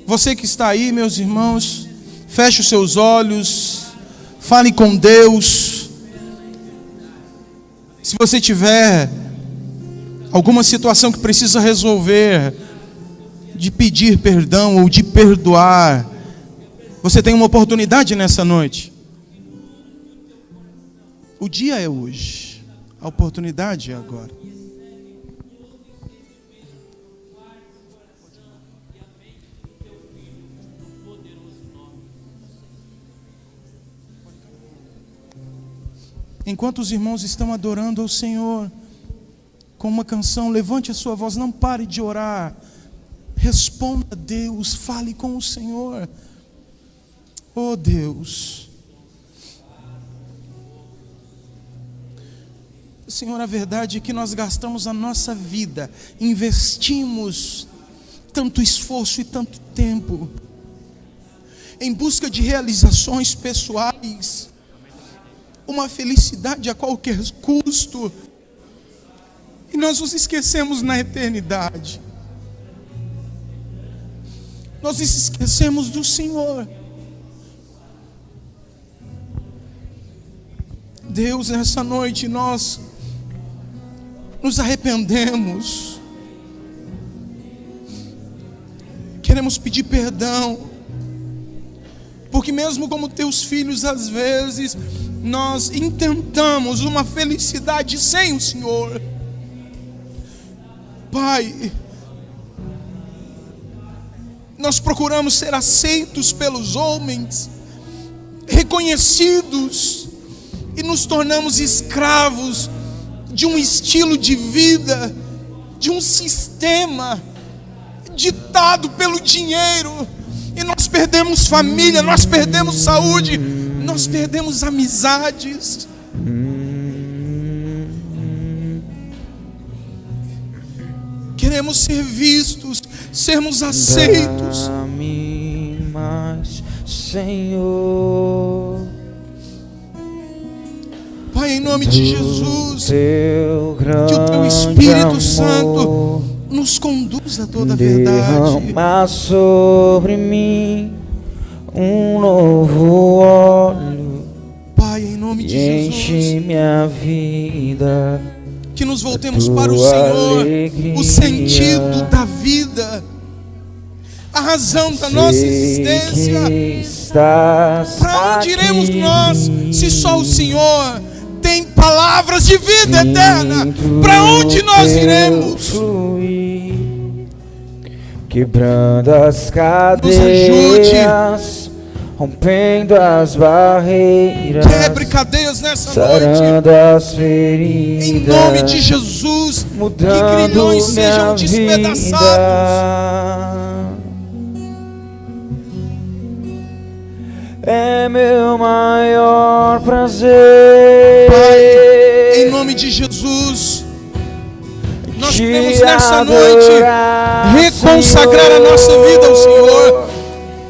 Você que está aí, meus irmãos, feche os seus olhos, fale com Deus. Se você tiver alguma situação que precisa resolver, de pedir perdão ou de perdoar, você tem uma oportunidade nessa noite. O dia é hoje, a oportunidade é agora. Enquanto os irmãos estão adorando ao Senhor com uma canção, levante a sua voz, não pare de orar. Responda a Deus, fale com o Senhor. Oh Deus. Senhor, a verdade é que nós gastamos a nossa vida, investimos tanto esforço e tanto tempo em busca de realizações pessoais, uma felicidade a qualquer custo, e nós nos esquecemos na eternidade. Nós nos esquecemos do Senhor. Deus, nessa noite nós nos arrependemos, queremos pedir perdão, porque mesmo como teus filhos, às vezes nós intentamos uma felicidade sem o Senhor. Pai, nós procuramos ser aceitos pelos homens, reconhecidos, e nos tornamos escravos de um estilo de vida, de um sistema ditado pelo dinheiro, e nós perdemos família, nós perdemos saúde, nós perdemos amizades. Queremos ser vistos, sermos aceitos. Dá-me mais, Senhor. Pai, em nome de Jesus, Que o Teu Espírito Santo nos conduz a toda a verdade. Derrama sobre mim um novo óleo. Pai, em nome de Enche Jesus, minha vida. que nos voltemos para o Senhor, o sentido da vida, a razão da nossa existência. Para onde iremos nós, se só o Senhor tem palavras de vida eterna? Para onde nós iremos? Quebrando as cadeias, rompendo as barreiras, Quebre cadeias nessa sarando noite, as feridas, em nome de Jesus. Que mudando grilhões sejam minha despedaçados. É meu maior prazer, Pai, em nome de Jesus, nós te queremos nessa noite reconsagrar a nossa vida ao Senhor,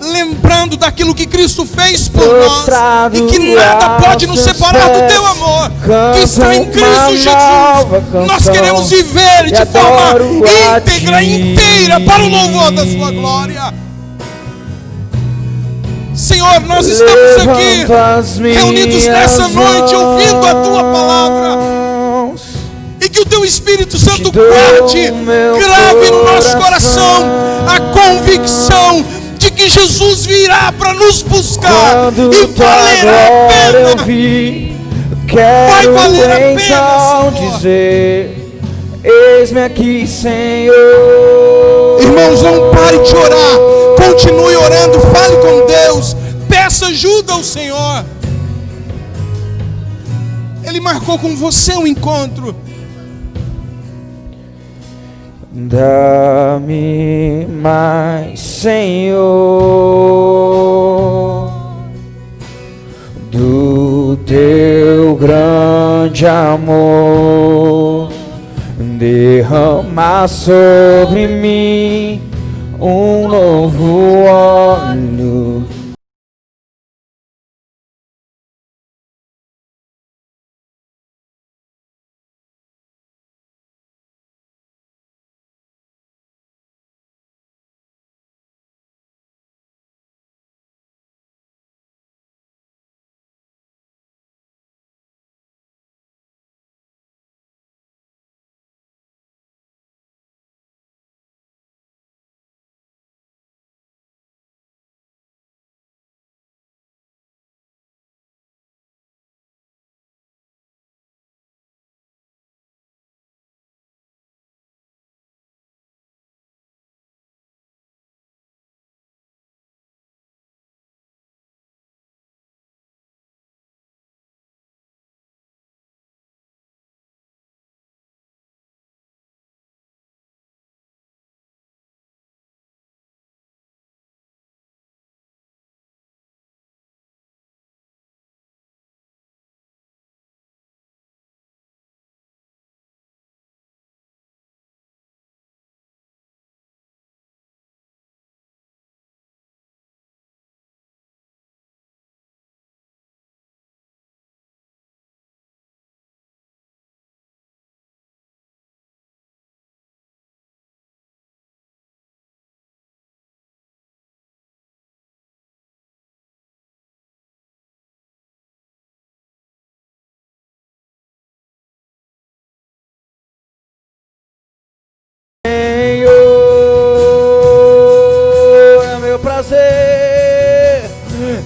lembrando daquilo que Cristo fez por nós, e que nada pode nos separar do Teu amor, que está em Cristo Jesus. Nós queremos viver de forma íntegra, inteira, para o louvor da Sua glória. Senhor, nós estamos aqui reunidos nessa noite, ouvindo a Tua palavra, e que o Teu Espírito Santo guarde, grave no nosso coração a convicção de que Jesus virá para nos buscar, e valerá a pena. Vai valer a pena, então Senhor. dizer: eis-me aqui, Senhor. Irmãos, não pare de orar, continue orando, fale com Deus, peça ajuda ao Senhor. Ele marcou com você um encontro. Dá-me mais, Senhor, do Teu grande amor. Derrama sobre mim um novo óleo.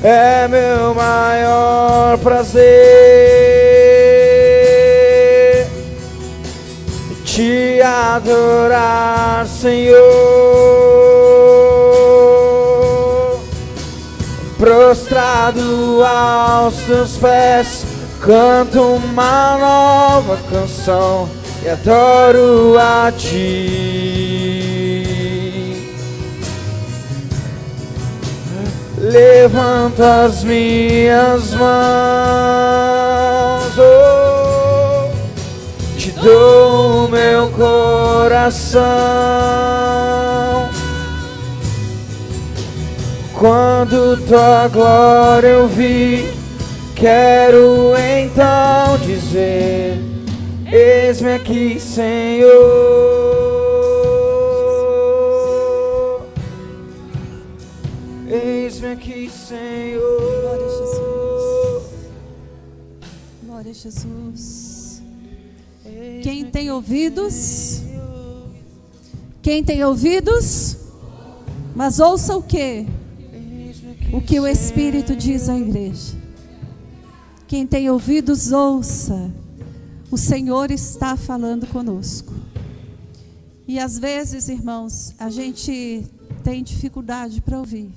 é meu maior prazer te adorar, Senhor. Prostrado aos teus pés, canto uma nova canção e adoro a ti. Levanto as minhas mãos, oh, te dou o meu coração. Quando tua glória eu vi, quero então dizer: eis-me aqui, Senhor. Eis-me aqui, Senhor. Glória a Jesus. Glória a Jesus. Quem tem ouvidos? Quem tem ouvidos? Mas ouça o que? O que o Espírito diz à igreja. Quem tem ouvidos, ouça. O Senhor está falando conosco. E às vezes, irmãos, a gente tem dificuldade para ouvir.